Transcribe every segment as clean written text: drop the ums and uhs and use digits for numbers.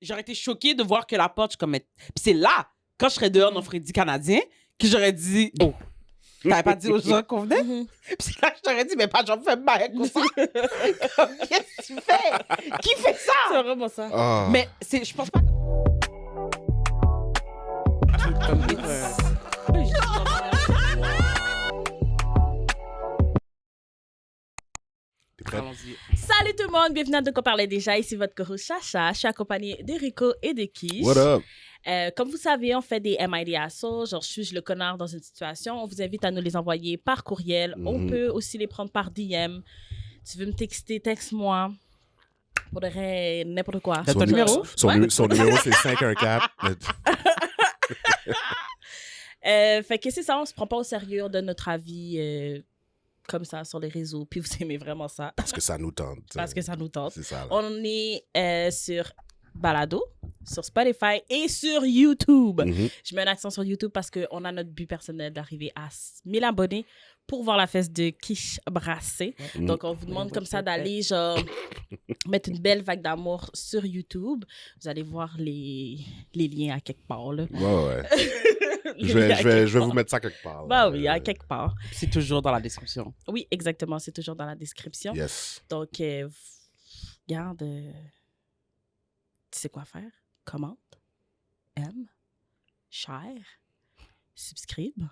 j'aurais été choquée de voir que la porte, je suis comme... Puis c'est là, quand je serais dehors dans Freddy Canadien, que j'aurais dit, oh, t'avais pas dit aux gens qu'on venait? Puis là, je t'aurais dit, mais pas, j'en fais mal comme ça. Comme, qu'est-ce que tu fais? Qui fait ça? C'est vraiment ça. Ah. Mais je pense pas... Comme T'es prête? Allons-y. Salut tout le monde, bienvenue à De quoi parler déjà. Ici votre chorus Chacha. Je suis accompagnée d'Erico et de Kish. What up? Comme vous savez, on fait des MID Assaut. Genre, suis-je le connard dans une situation? On vous invite à nous les envoyer par courriel. On peut aussi les prendre par DM. Tu veux me texter, texte-moi. Pour de vrai, n'importe quoi. T'as ton numéro? Son numéro, c'est 514. Fait que c'est ça, on se prend pas au sérieux, on donne notre avis comme ça sur les réseaux. Puis vous aimez vraiment ça. Parce que ça nous tente. Parce que ça nous tente. C'est ça. Là. On est sur Balado, sur Spotify et sur YouTube. Je mets un accent sur YouTube parce qu'on a notre but personnel d'arriver à 1000 abonnés pour voir la fesse de Kish brassée. Donc, on vous demande comme ça d'aller, genre, mettre une belle vague d'amour sur YouTube. Vous allez voir les liens à quelque part, là. Ouais. Je vais vous mettre ça quelque part. Bah oui, à quelque part. C'est toujours dans la description. Oui, exactement. C'est toujours dans la description. Yes. Donc, regarde, tu sais quoi faire? Commente, aime, share, subscribe.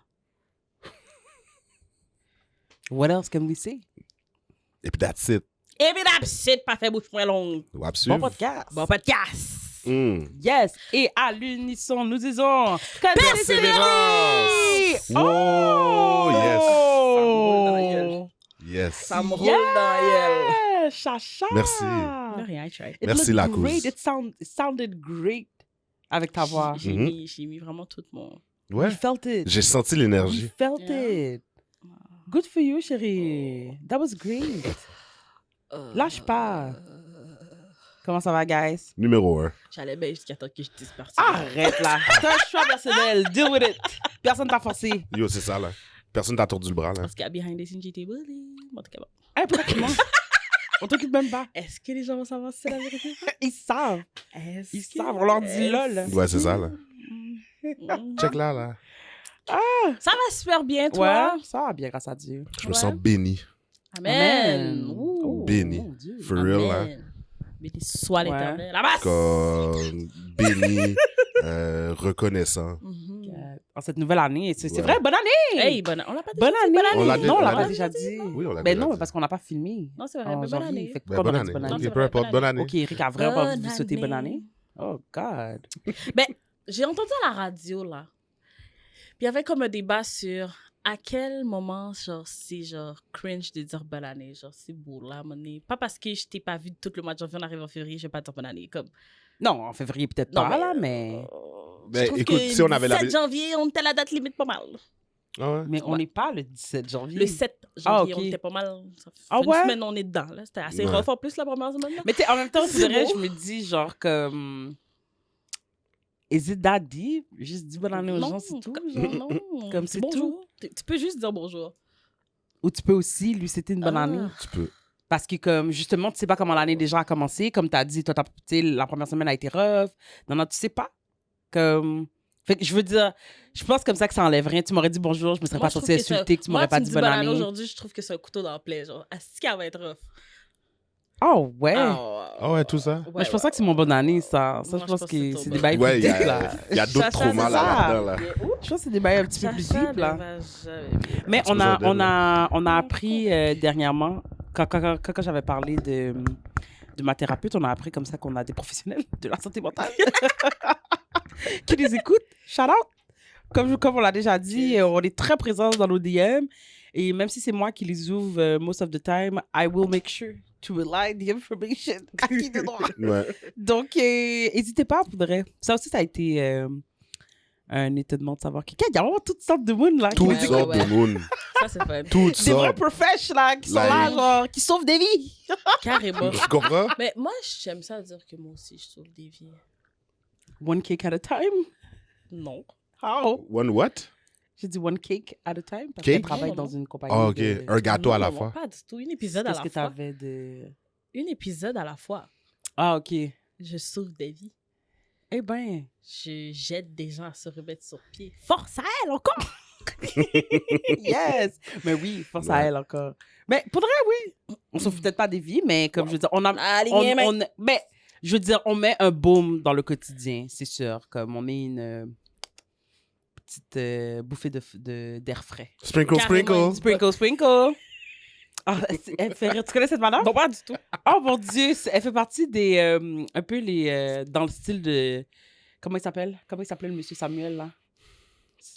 What else can we say? Et puis that's it. Et bien, c'est pas fait bouche moins longue. Wap Bon suivre. podcast. Bon podcast. Yes. Et à l'unisson, nous disons... Persévérance! Oh! Yes. Ça me roule dans la gueule. Chacha! Merci. De rien, I tried. It Merci, looked la great. cause. It sounded great avec ta voix. J'ai mis vraiment tout mon... Ouais. We felt it. J'ai senti We l'énergie. felt Yeah. it. Good for you, chérie. That was great. Lâche pas. Comment ça va, guys? Numéro 1. J'allais bien jusqu'à temps que je dise parti. Arrête là. T'as un choix personnel. Deal with it. Personne t'a forcé. Yo, c'est ça, là. Personne t'a tordu le bras, là. Parce qu'à behind the scenes, j'étais bully. En tout cas, bon. Pratiquement. On t'occupe même pas. Est-ce que les gens vont savoir si c'est la vérité? Ils savent. Est-ce Ils que- savent. On leur dit lol. Ouais, c'est ça, là. Check là, là. Ça va super bien, toi? Ouais, ça va bien, grâce à Dieu. Je me sens béni. Amen. Oh, Béni. mon Dieu. For real, là. Béni soit Ouais. l'éternel. La masse! Comme béni, reconnaissant. En cette nouvelle année, c'est Ouais. vrai, bonne année! Hey, bonne... on l'a pas dit. Bonne année! On l'a dit- Non, on on l'a l'a pas dit. déjà dit. Oui, on l'a Ben déjà non, dit. parce qu'on n'a pas filmé. Non, c'est vrai, En mais bonne janvier. année. Fait que Ben, pourquoi on bonne a dit année. bonne Non, année? c'est Ok, vrai, peu importe. bonne Bonne année. Ok, Eric a vraiment pas envie de vous Bonne souhaiter bonne année. année. Oh, God. Ben, j'ai entendu à la radio, là. Puis il y avait comme un débat sur à quel moment, genre, c'est genre cringe de dire bonne année. Genre, c'est beau, là, mon nez. Pas parce que je t'ai pas vu tout le mois de janvier, on arrive en février, je vais pas dire bonne année. Comme... Non, en février, peut-être Non, pas, là, mais... Ben, je trouve écoute, que si on avait le la- 7 janvier, on était à la date limite pas mal. Ah ouais? Mais on Ouais. n'est pas le 17 janvier. Le 7 janvier, ok. on était pas mal. Ça fait Ah une ouais? semaine, on est dedans, là. C'était assez Ouais. rough en plus, la première semaine. Là. Mais tu sais, en même temps, C'est pour vrai, beau. je me dis, genre, comme... Is it that deep? Juste dis bonne année aux gens, c'est tout, genre? Non, Comme c'est bonjour. Tu peux juste dire bonjour. Ou tu peux aussi lui souhaiter une bonne Ah. année. Tu peux. Parce que, comme, justement, tu sais pas comment l'année déjà a commencé. Comme tu as dit, toi, tu sais, la première semaine a été rough. Non, tu sais pas. Comme... Fait que je veux dire, je pense comme ça que ça enlève rien. Tu m'aurais dit bonjour, je me serais Moi, pas je trouve sortie que ça- insulter, que tu Moi, m'aurais pas me dit dis bonne année. aujourd'hui, je trouve que c'est un couteau dans le plaie. Genre, est-ce qu'elle va être rough? Oh, ouais. Ah ouais, tout ça? Mais je pense pas que c'est mon bonne année, ça. Ça, Moi, je pense que ton c'est bon. des bails Ouais, plus il y deep, là. a d'autres Chacha, traumas c'est là, ça. là-dedans, là. Je pense que c'est des bails un petit peu plus deep, là. Mais Parce on que a, ça donne, on a appris dernièrement, quand j'avais parlé de ma thérapeute, on a appris comme ça qu'on a des professionnels de la santé mentale qui les écoutent. Shout out! Comme on l'a déjà dit, on est très présents dans nos DM. Et même si c'est moi qui les ouvre most of the time, I will make sure to rely the information à qui de droit. Ouais. Donc, n'hésitez pas, pour de vrai. Ça aussi, ça a été un étonnement de savoir qu'il y a vraiment toutes sortes de monde là. qui Toutes nous écoutent. sortes de monde. Ça, c'est fun. Toutes Des vrais sortes. professions là, qui sont là, Like- genre, qui sauvent des vies. Carrément. Tu comprends? Mais moi, j'aime ça dire que moi aussi, je sauve des vies. One cake at a time. Non. How? One what? J'ai dit one cake at a time parce Cake? qu'elle travaille Non, non, dans une compagnie. Ah, ok. de- Un gâteau à la Non, fois. Pas du tout. Un épisode à Qu'est-ce la que fois. t'avais de... Un épisode à la fois. Ah, ok. Je sauve des vies. Eh ben. Je jette des gens à se remettre sur pied. Force à elle encore! Yes! Mais oui, force à Ouais. elle encore. Mais pour vrai, oui. On sauve peut-être pas des vies, mais comme je veux dire, Aligné, mec. mais je veux dire, on met un baume dans le quotidien, c'est sûr. Comme on met une petite bouffée d'air frais. Sprinkle, Carrément. sprinkle. Sprinkle. Ah, elle fait rire. Tu connais cette madame? Non, pas du tout. Oh mon Dieu, elle fait partie des. Un peu les. Dans le style de. Comment il s'appelle? Comment il s'appelait le monsieur Samuel, là?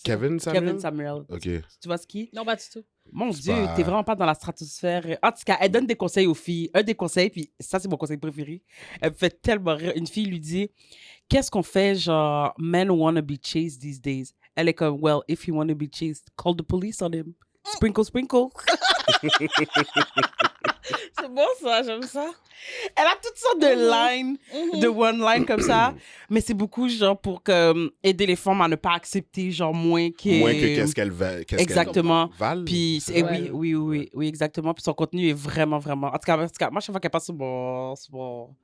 Kevin Samuel? Kevin Samuel. OK. Tu vois ce qui? Non, pas du tout. Mon C'est Dieu, pas- t'es vraiment pas dans la stratosphère. En tout cas, elle donne des conseils aux filles. Un des conseils, puis ça, c'est mon conseil préféré. Elle me fait tellement rire. Une fille lui dit, qu'est-ce qu'on fait, genre, men wanna be chased these days? Elle est comme, well, if you wanna be chased, call the police on him. Sprinkle, sprinkle. C'est bon, ça, j'aime ça. Elle a toutes sortes de lines, de one-line comme ça. Mais c'est beaucoup, genre, pour aider les femmes à ne pas accepter, genre, moins que... Moins que qu'est-ce qu'elle va. Exactement. Valent. Puis, Ouais. oui, exactement. Puis son contenu est vraiment, vraiment... En tout cas, moi, chaque fois qu'elle passe sur mon... Tu sur mon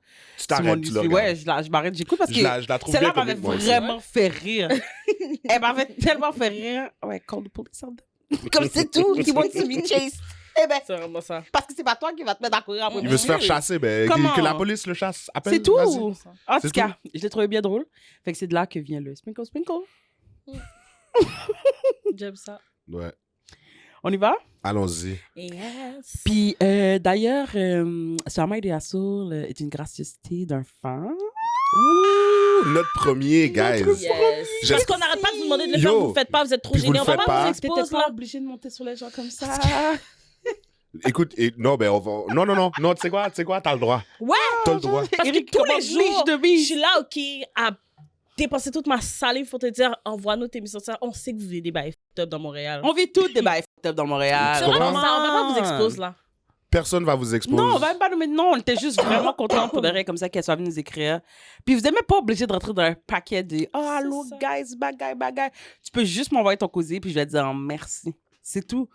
t'arrêtes, tu le YouTube, regardes. ouais, je m'arrête, j'écoute parce que... Je la trouve Celle-là bien m'avait comique, moi aussi. vraiment fait rire. Elle m'avait tellement fait rire. Ouais, call the police on them. Comme c'est tout, qui want to be chased. Eh ben, C'est vraiment ça. parce que c'est pas toi qui va te mettre à courir après. Il veut se faire chasser, ben, Comment? que la police le chasse. Appelle, C'est tout. vas-y. En C'est tout cas, je l'ai trouvé bien drôle. Fait que c'est de là que vient le sprinkle, sprinkle. J'aime ça. Ouais. On y va? Allons-y. Yes. Puis d'ailleurs, Summer de Assoul est une gracieuseté d'un fan. Ouh, notre premier, guys. Yes. Je- Parce qu'on n'arrête pas de vous demander de le Yo. faire, vous le faites pas, vous êtes trop Puis vous gênés. le On va faites pas pas. vous T'étais exposer pas là. obligé de monter sur les gens comme ça. Écoute, non, ben, on va. Non, tu sais quoi, t'as le droit. Ouais. T'as le droit. Parce que Eric tous les commence liche jours, de je bise. suis là, OK, à dépenser toute ma salive pour te dire, envoie-nous tes missions. On sait que vous vivez des bails fucked up dans Montréal. On vit toutes des bails fucked up dans Montréal. C'est vraiment comprends? ça, on va pas vous exposer là. Personne va vous exposer. Non, on va même pas nous mettre. Non, on était juste vraiment contents pour de vrai comme ça qu'elle soit venue nous écrire. Puis vous n'êtes même pas obligé de rentrer dans un paquet de « Oh, allô, ça. guys, bagaille. » Tu peux juste m'envoyer ton causé, puis je vais te dire merci. C'est tout.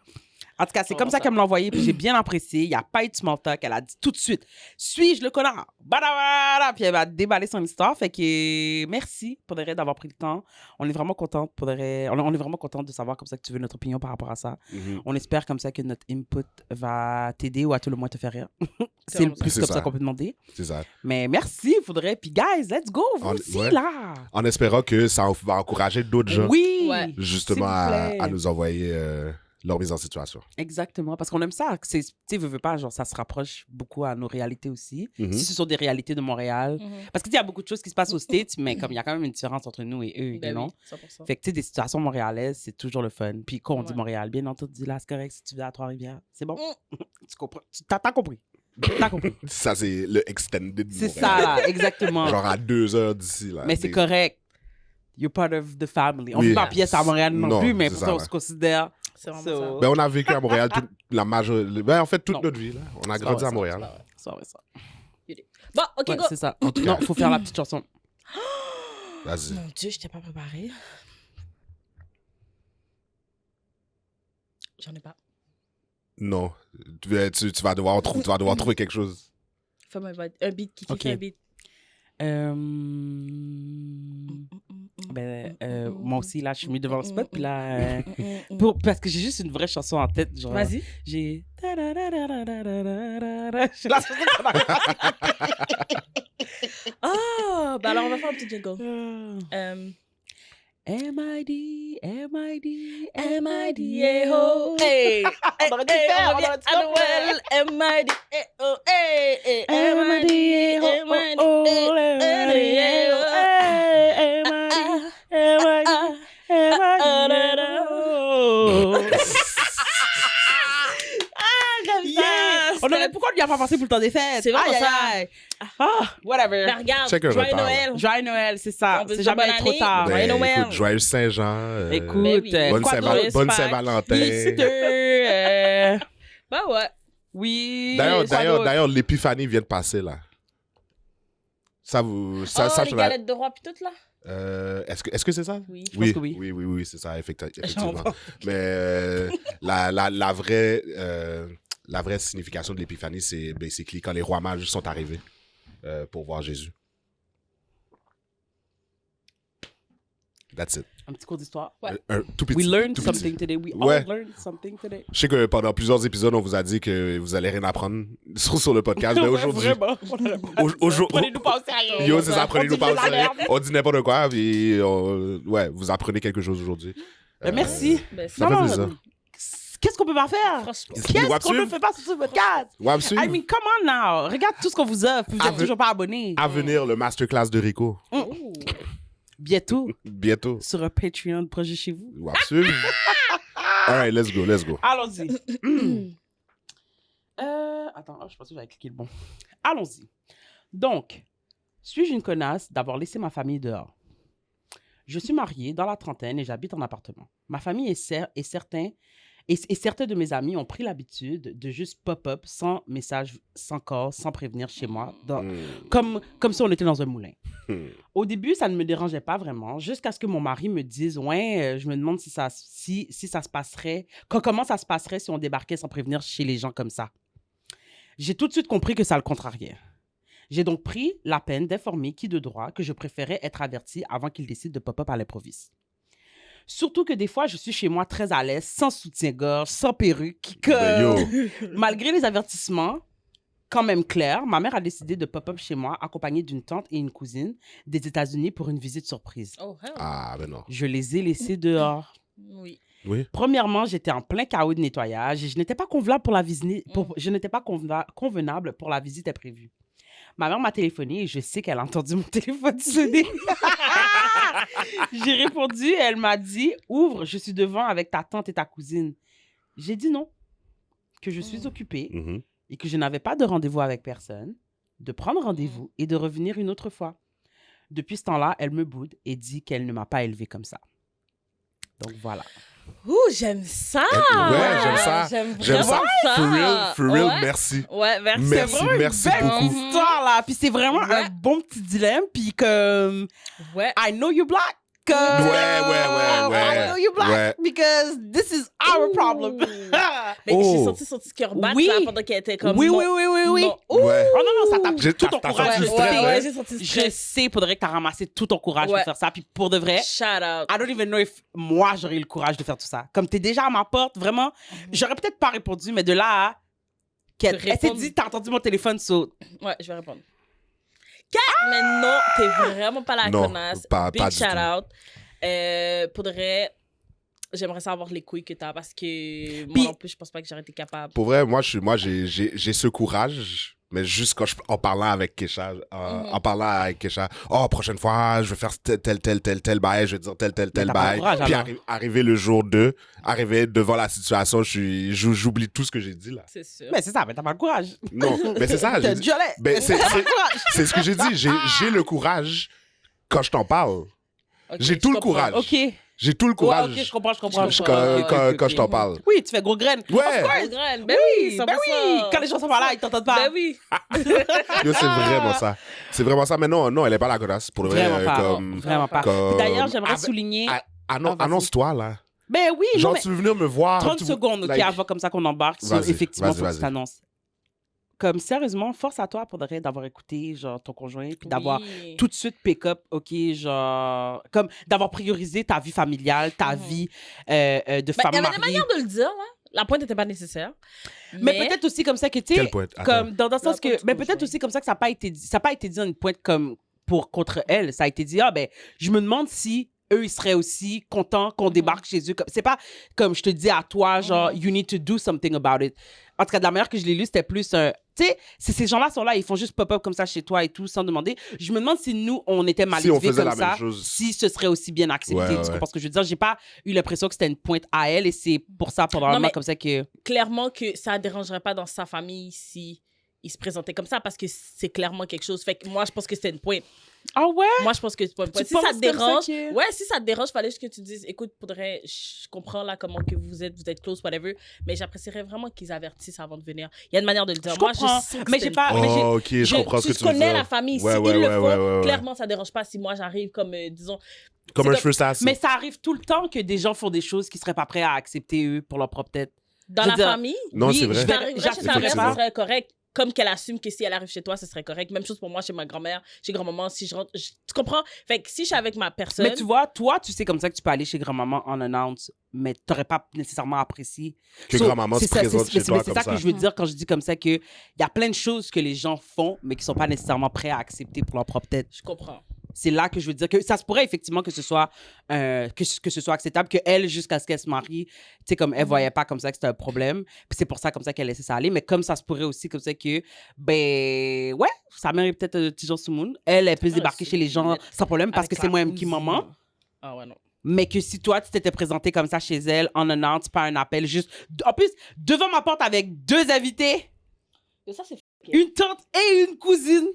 En tout cas, c'est Oh, comme ça ça. qu'elle me l'a envoyé, puis j'ai bien apprécié. Il n'y a pas eu de small talk. Elle a dit tout de suite « Suis-je le connard? » Badabada! Puis elle va déballer son histoire. Fait que merci pour de vrai d'avoir pris le temps. On est vraiment contente pour de vrai. On est vraiment contente de savoir comme ça que tu veux notre opinion par rapport à ça. Mhm. On espère comme ça que notre input va t'aider ou à tout le moins te faire rire. C'est le vraiment plus ça. comme C'est ça ça. qu'on peut demander. C'est ça. Mais merci, faudrait. Puis guys, let's go, vous aussi Ouais. là. En espérant que ça va encourager d'autres gens, Oui, Ouais. justement, s'il vous plaît. à nous envoyer leur mise en situation. Exactement, parce qu'on aime ça. Tu sais, veux pas, genre, ça se rapproche beaucoup à nos réalités aussi. Mhm. Si ce sont des réalités de Montréal. Parce que tu sais, il y a beaucoup de choses qui se passent aux States, mais comme il y a quand même une différence entre nous et eux, Ben non? oui, 100%. Fait que tu sais, des situations montréalaises, c'est toujours le fun. Puis quand on dit Ouais. Montréal, bien entendu, là, c'est correct si tu vas à Trois-Rivières. C'est bon. Tu comprends? T'as compris. T'as compris. Ça, c'est le extended. de C'est Montréal. ça, là, exactement. Genre à 2 heures d'ici. Là. Mais c'est Des- correct. You're part of the family. On Oui. vit pas en pièce à Montréal non, Non, plus, mais c'est pourtant, ça, on ouais. se considère. C'est vraiment So- ça. Ben, on a vécu à Montréal toute la majorité. Ben, en fait, toute Non. notre vie. Là. On a C'est grandi pas à vrai, Montréal. Ça, ouais, ça. Bon, OK, Ouais, go. c'est ça. Non, faut faire la petite chanson. Vas-y. Mon Dieu, je t'ai pas préparé. J'en ai pas. Non. Tu vas devoir trouver quelque chose. Fais-moi un beat. Qui Ok. fait un beat? Moi aussi, là, je suis mis devant le spot. Puis là, parce que j'ai juste une vraie chanson en tête. Genre, Vas-y. J'ai. J'ai la chanson qu'on a. Ah, bah alors on va faire un petit jingle. M.I.D. M.I.D.A.O. Hey, On aurait dû le faire, on aurait dû le faire. M.I.D.A.O. Hey, Pourquoi on n'y a pas pensé pour le temps des fêtes? C'est vraiment Aïe, ça. aïe, aïe. Ah, whatever. Ben regarde, Check un joyeux retard, Noël. Joyeux Noël, c'est ça. On veut C'est dire jamais bonne trop année. tard. Joyeux Ben, Noël. écoute, joyeux Saint-Jean. Écoute, Ben oui. bonne Quadros, bonne Pâques, Saint-Valentin. Easter, Ben ouais. oui. D'ailleurs, l'épiphanie vient de passer, là. Ça, Oh, ça, les je galettes de roi pis tout là. Est-ce que c'est ça? Oui. pense que oui. Oui, c'est ça, effectivement. J'en Mais la vraie signification de l'épiphanie, c'est basically quand les rois mages sont arrivés pour voir Jésus. That's it. Un petit cours d'histoire. Ouais. Tout petit. We learned tout petit. something today. We Ouais. all learned something today. Je sais que pendant plusieurs épisodes, on vous a dit que vous allez rien apprendre sur le podcast, mais Ouais, aujourd'hui... vraiment. Prenez-nous pas au sérieux. Yo, c'est ça, prenez-nous pas au On dit de la sérieux. merde. On dit n'importe quoi, puis ouais, vous apprenez quelque chose aujourd'hui. Merci. Ben, Ça fait plaisir. Qu'est-ce qu'on peut pas faire? franchement. Qu'est-ce Wap qu'on ne suivre? fait pas sur ce podcast? Ouais, absolument. I mean, come on now. Regarde tout ce qu'on vous offre, puis vous À êtes ve- toujours pas abonnés. À venir, le masterclass de Rico. Ouh. Bientôt, Bientôt. sur un Patreon projet chez vous. Ouais, absolument. All right, let's go, let's go. Allons-y. Attends, je pense que j'avais cliqué le bon. Allons-y. Donc, suis-je une connasse d'avoir laissé ma famille dehors? Je suis mariée dans la trentaine et j'habite en appartement. Ma famille et certains de mes amis ont pris l'habitude de juste pop-up sans message, sans corps, sans prévenir chez moi, comme si on était dans un moulin. Au début, ça ne me dérangeait pas vraiment, jusqu'à ce que mon mari me dise « Ouais, je me demande si ça se passerait, comment ça se passerait si on débarquait sans prévenir chez les gens comme ça. » J'ai tout de suite compris que ça le contrariait. J'ai donc pris la peine d'informer qui de droit que je préférais être averti avant qu'il décide de pop-up à l'improviste. Surtout que des fois, je suis chez moi très à l'aise, sans soutien-gorge, sans perruque. Ben, yo. Malgré les avertissements, quand même clairs, ma mère a décidé de pop-up chez moi, accompagnée d'une tante et une cousine des États-Unis pour une visite surprise. Oh, hell. Ah, ben non. Je les ai laissés dehors. Oui. Oui. Premièrement, j'étais en plein chaos de nettoyage et je n'étais pas convenable pour la visite, convenable pour la visite imprévue. Ma mère m'a téléphoné et je sais qu'elle a entendu mon téléphone sonner. J'ai répondu et elle m'a dit « Ouvre, je suis devant avec ta tante et ta cousine. » J'ai dit non, que je suis occupée Mhm. et que je n'avais pas de rendez-vous avec personne, de prendre rendez-vous et de revenir une autre fois. Depuis ce temps-là, elle me boude et dit qu'elle ne m'a pas élevée comme ça. Donc voilà. Ouh, j'aime ça. Ouais, j'aime ça. J'aime J'aime ça. vraiment ça. For real, Ouais. merci. Ouais, merci. Merci, C'est vraiment merci une belle beaucoup. histoire, là. Puis c'est vraiment Ouais. un bon petit dilemme. Puis comme, Ouais. I know you black. Ouais, ouais. I know you black Ouais. because this is our problem. Mais Oh. j'ai senti son petit cœur battre Oui. là, pendant qu'elle était comme oui, non. oui, oui, oui, oui. Non. Ouais. Oh non, non, ça tape J'ai- tout ton t'as courage. senti Je le stress, sais. ouais. j'ai senti le Je stress. sais, faudrait que tu as ramassé tout ton courage Ouais. pour faire ça. Puis pour de vrai, Shout out. I don't even know if moi, j'aurais eu le courage de faire tout ça. Comme t'es déjà à ma porte, vraiment, j'aurais peut-être pas répondu, mais de là à... Elle s'est répondre. dit, t'as entendu mon téléphone, so... Ouais, je vais répondre. Mais non, t'es vraiment pas la Non, connasse. pas Big du shout tout. out. Pour de vrai, j'aimerais savoir les couilles que t'as parce que moi Puis- non plus, je pense pas que j'aurais été capable. Pour vrai, moi, j'ai ce courage, mais juste en parlant avec Kesha, en parlant avec Kesha, oh, prochaine fois, je vais faire tel bail, je vais dire tel t'as pas bail. le courage, Puis alors. arrivé le jour 2, arrivé devant la situation, j'oublie tout ce que j'ai dit là. C'est sûr. Mais c'est ça, mais t'as pas le courage. Non, mais c'est ça. T'as j'ai le dit- violet. Ben, T'as pas le courage. c'est ce que j'ai dit. J'ai le courage quand je t'en parle. Ok, j'ai je tout le comprends. courage. OK. J'ai tout le Ouais, courage OK, je comprends. quand, Ok, ok, ok. quand je t'en parle. Oui, tu fais gros graine. Ouais. Of course. Oh, graine. Ben Oui, oui, ben 100%. oui. Quand les gens sont pas là, ils t'entendent pas. Ben oui. Yo, c'est vraiment ça. C'est vraiment ça. Mais non, elle est pas la connasse. Pour le vrai, Vraiment pas. comme... Vraiment pas. comme- D'ailleurs, j'aimerais Avec- souligner... Annon- vas-y. Annonce-toi, là. Ben oui, non, Genre, mais tu veux venir me voir. 30 tout- secondes, OK, like- avant comme ça qu'on embarque sur Vas-y, effectivement vas-y, sur vas-y. cette annonce. Comme, sérieusement, force à toi pour de vrai d'avoir écouté, genre, ton conjoint, puis d'avoir Oui. tout de suite pick-up, OK, genre... Comme, d'avoir priorisé ta vie familiale, ta vie de Ben, il femme y avait des mariée. manières de le dire, là. La pointe n'était pas nécessaire. Mais peut-être aussi comme ça que, tu sais... Quel point? Attends. Comme dans le sens La pointe que du mais conjoint. peut-être aussi comme ça que ça n'a pas été dit, ça a pas été dit dans une pointe comme pour contre elle, ça a été dit ben je me demande si eux ils seraient aussi contents qu'on débarque chez eux comme c'est pas comme je te dis à toi genre you need to do something about it. En tout cas de la manière que je l'ai lu c'était plus un tu sais ces gens-là sont là ils font juste pop-up comme ça chez toi et tout sans demander. Je me demande si nous on était mal Si on élevés faisait comme la même ça chose. si ce serait aussi bien accepté. Ouais, Tu ouais. comprends ce que je veux dire? J'ai pas eu l'impression que c'était une pointe à elle et c'est pour ça probablement mais- comme ça que Clairement que ça ne dérangerait pas dans sa famille si il se présentait comme ça parce que c'est clairement quelque chose. Fait que moi, je pense que c'était une pointe. ah ouais. Moi, je pense que c'est pas une pointe. Tu Si ça penses te dérange, comme ça que- ouais, si ça te dérange, fallait juste que tu dises, écoute, faudrait, je comprends là comment que vous êtes close, whatever, mais j'apprécierais vraiment qu'ils avertissent avant de venir. Il y a une manière de le dire. Je Moi, comprends. je sais que Mais c'est j'ai pas- une mais j'ai- Oh, ok, je comprends ce que tu veux connais dire. la famille. Ouais, si ouais, ils le ouais, font, ouais, ouais. clairement, ça dérange pas si moi j'arrive comme, disons, Comme c'est un comme- cheveu sasse. Mais ça arrive tout le temps que des gens font des choses qu'ils seraient pas prêts à accepter eux pour leur propre tête. dans Je la veux dire, famille. Non, oui, c'est vrai. je T'arriverais chez ta mère, Effectivement. ce serait correct. comme qu'elle assume que si elle arrive chez toi, ce serait correct. Même chose pour moi, chez ma grand-mère, chez grand-maman, si je rentre... tu comprends? Fait que si je suis avec ma personne... Mais tu vois, toi, tu sais comme ça que tu peux aller chez grand-maman en announce, mais t'aurais pas nécessairement apprécié. Que grand-maman se présente chez toi c'est comme ça ça. que je veux dire quand je dis comme ça, qu'il y a plein de choses que les gens font, mais qui sont pas nécessairement prêts à accepter pour leur propre tête. Je comprends. C'est là que je veux dire que ça se pourrait effectivement que ce soit, que ce soit acceptable, qu'elle, jusqu'à ce qu'elle se marie, tu sais, comme elle voyait pas comme ça que c'était un problème. Puis c'est pour ça comme ça qu'elle laissait ça aller. Mais comme ça se pourrait aussi comme ça que, ben, ouais, sa mère est peut-être toujours sous moon. Elle peut se débarquer chez les gens sans problème parce que c'est moi un petit moment. Ah ouais, non. Mais que si toi, tu t'étais présenté comme ça chez elle, en annonce, pas un appel, juste... En plus, devant ma porte avec 2 invités, Et ça, c'est une tante et une cousine.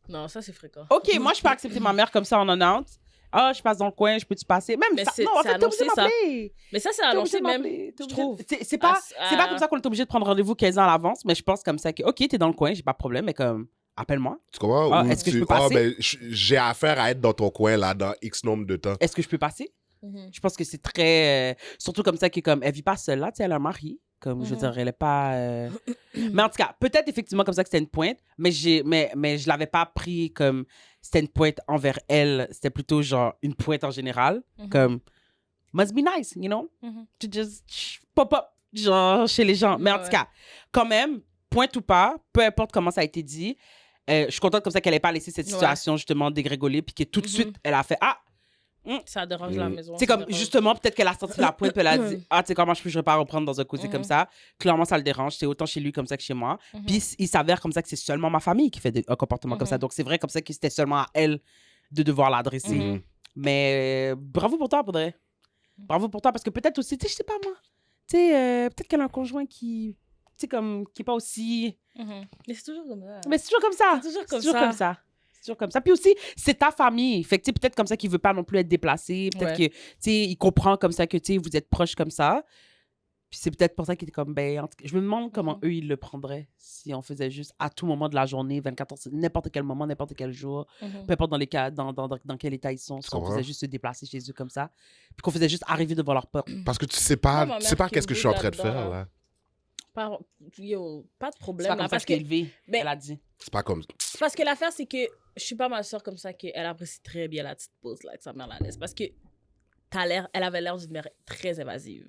Non, ça, c'est fréquent. OK, moi, je peux accepter ma mère comme ça en annonce. Ah, je passe dans le coin, je peux-tu passer? Même Mais ça, c'est- non, en c'est fait, t'es obligé de annoncé, ça. m'appeler. Mais ça, c'est T'es annoncé obligé de même, m'appeler, t'es je obligé trouve. de- C'est pas comme ça qu'on est obligé de prendre rendez-vous 15 ans à l'avance, mais je pense comme ça que, OK, t'es dans le coin, j'ai pas de problème, mais comme, appelle-moi. Tu comprends? Ah, Ou est-ce que je peux Ah, passer? ben, j'ai affaire à être dans ton coin, là, dans X nombre de temps. Est-ce que je peux passer? Mhm. Je pense que c'est très... surtout comme ça, que comme, elle vit pas seule là, tu sais, elle a un mari. Comme, je veux dire, elle est pas... Mais en tout cas, peut-être effectivement comme ça que c'était une pointe, mais je l'avais pas pris comme c'était une pointe envers elle. C'était plutôt genre une pointe en général. Comme, must be nice, you know? Mhm. To just pop up, genre, chez les gens. Mais en Ouais. tout cas, quand même, pointe ou pas, peu importe comment ça a été dit, je suis contente comme ça qu'elle ait pas laissé cette situation justement dégrégoler, puis que tout de suite, elle a fait « Ah! » Ça dérange la maison. C'est ça comme, dérange. justement, peut-être qu'elle a sorti la pointe, puis elle a dit, ah, tu sais, comment je peux pas reprendre dans un côté comme ça. Clairement, ça le dérange. C'est autant chez lui comme ça que chez moi. Puis, il s'avère comme ça que c'est seulement ma famille qui fait un comportement comme ça. Donc, c'est vrai comme ça que c'était seulement à elle de devoir l'adresser. Mais bravo pour toi, Audrey. Bravo pour toi, parce que peut-être aussi, tu sais, je sais pas moi, tu sais, peut-être qu'elle a un conjoint qui, tu sais, comme, qui est pas aussi... Mhm. Mais c'est toujours comme ça. Mais c'est toujours comme ça. C'est toujours comme C'est toujours ça. comme ça. C'est toujours comme ça. Puis aussi, c'est ta famille. Fait que, tu sais, peut-être comme ça qu'il veut pas non plus être déplacé. Peut-être que, tu sais, il comprend comme ça que, tu sais, vous êtes proches comme ça. Puis c'est peut-être pour ça qu'il est comme, ben, en tout cas, je me demande comment eux, ils le prendraient si on faisait juste à tout moment de la journée, 24 heures, n'importe quel moment, n'importe quel jour, peu importe dans les cas, dans quel état ils sont, si on comprends. faisait juste se déplacer chez eux comme ça, puis qu'on faisait juste arriver devant leur porte. Parce que tu sais pas, Ouais, ma tu sais pas mère qui qu'est-ce que je suis en train de là-dedans, faire, là. là. Pas de C'est problème. pas là, comme ça parce qu'elle que, est élevée, ben, elle a dit. C'est pas comme... parce que l'affaire, c'est que je suis pas ma soeur comme ça, qu'elle apprécie très bien la petite pause là, que sa mère la laisse. Parce que elle avait l'air d'une mère très évasive.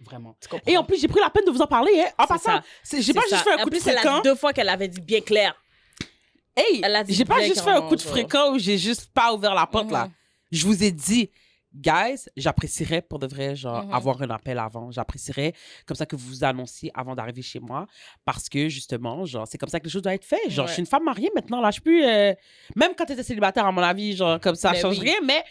Vraiment. Tu comprends? Et en plus, j'ai pris la peine de vous en parler, hein. En C'est passant, ça. j'ai pas C'est juste ça. fait un coup de En plus, elle a fréquent. dit 2 fois qu'elle avait dit bien clair. Hey, Elle a dit j'ai pas bien juste fait un coup de clairement, fréquent où j'ai juste pas ouvert la porte, là. Je vous ai dit, guys, j'apprécierais pour de vrai, genre, avoir un appel avant. J'apprécierais comme ça que vous vous annonciez avant d'arriver chez moi. Parce que, justement, genre, c'est comme ça que les choses doivent être faites. Genre, je suis une femme mariée maintenant, là. Je suis plus... même quand tu étais célibataire, à mon avis, genre, comme ça, Mais change oui. rien. Mais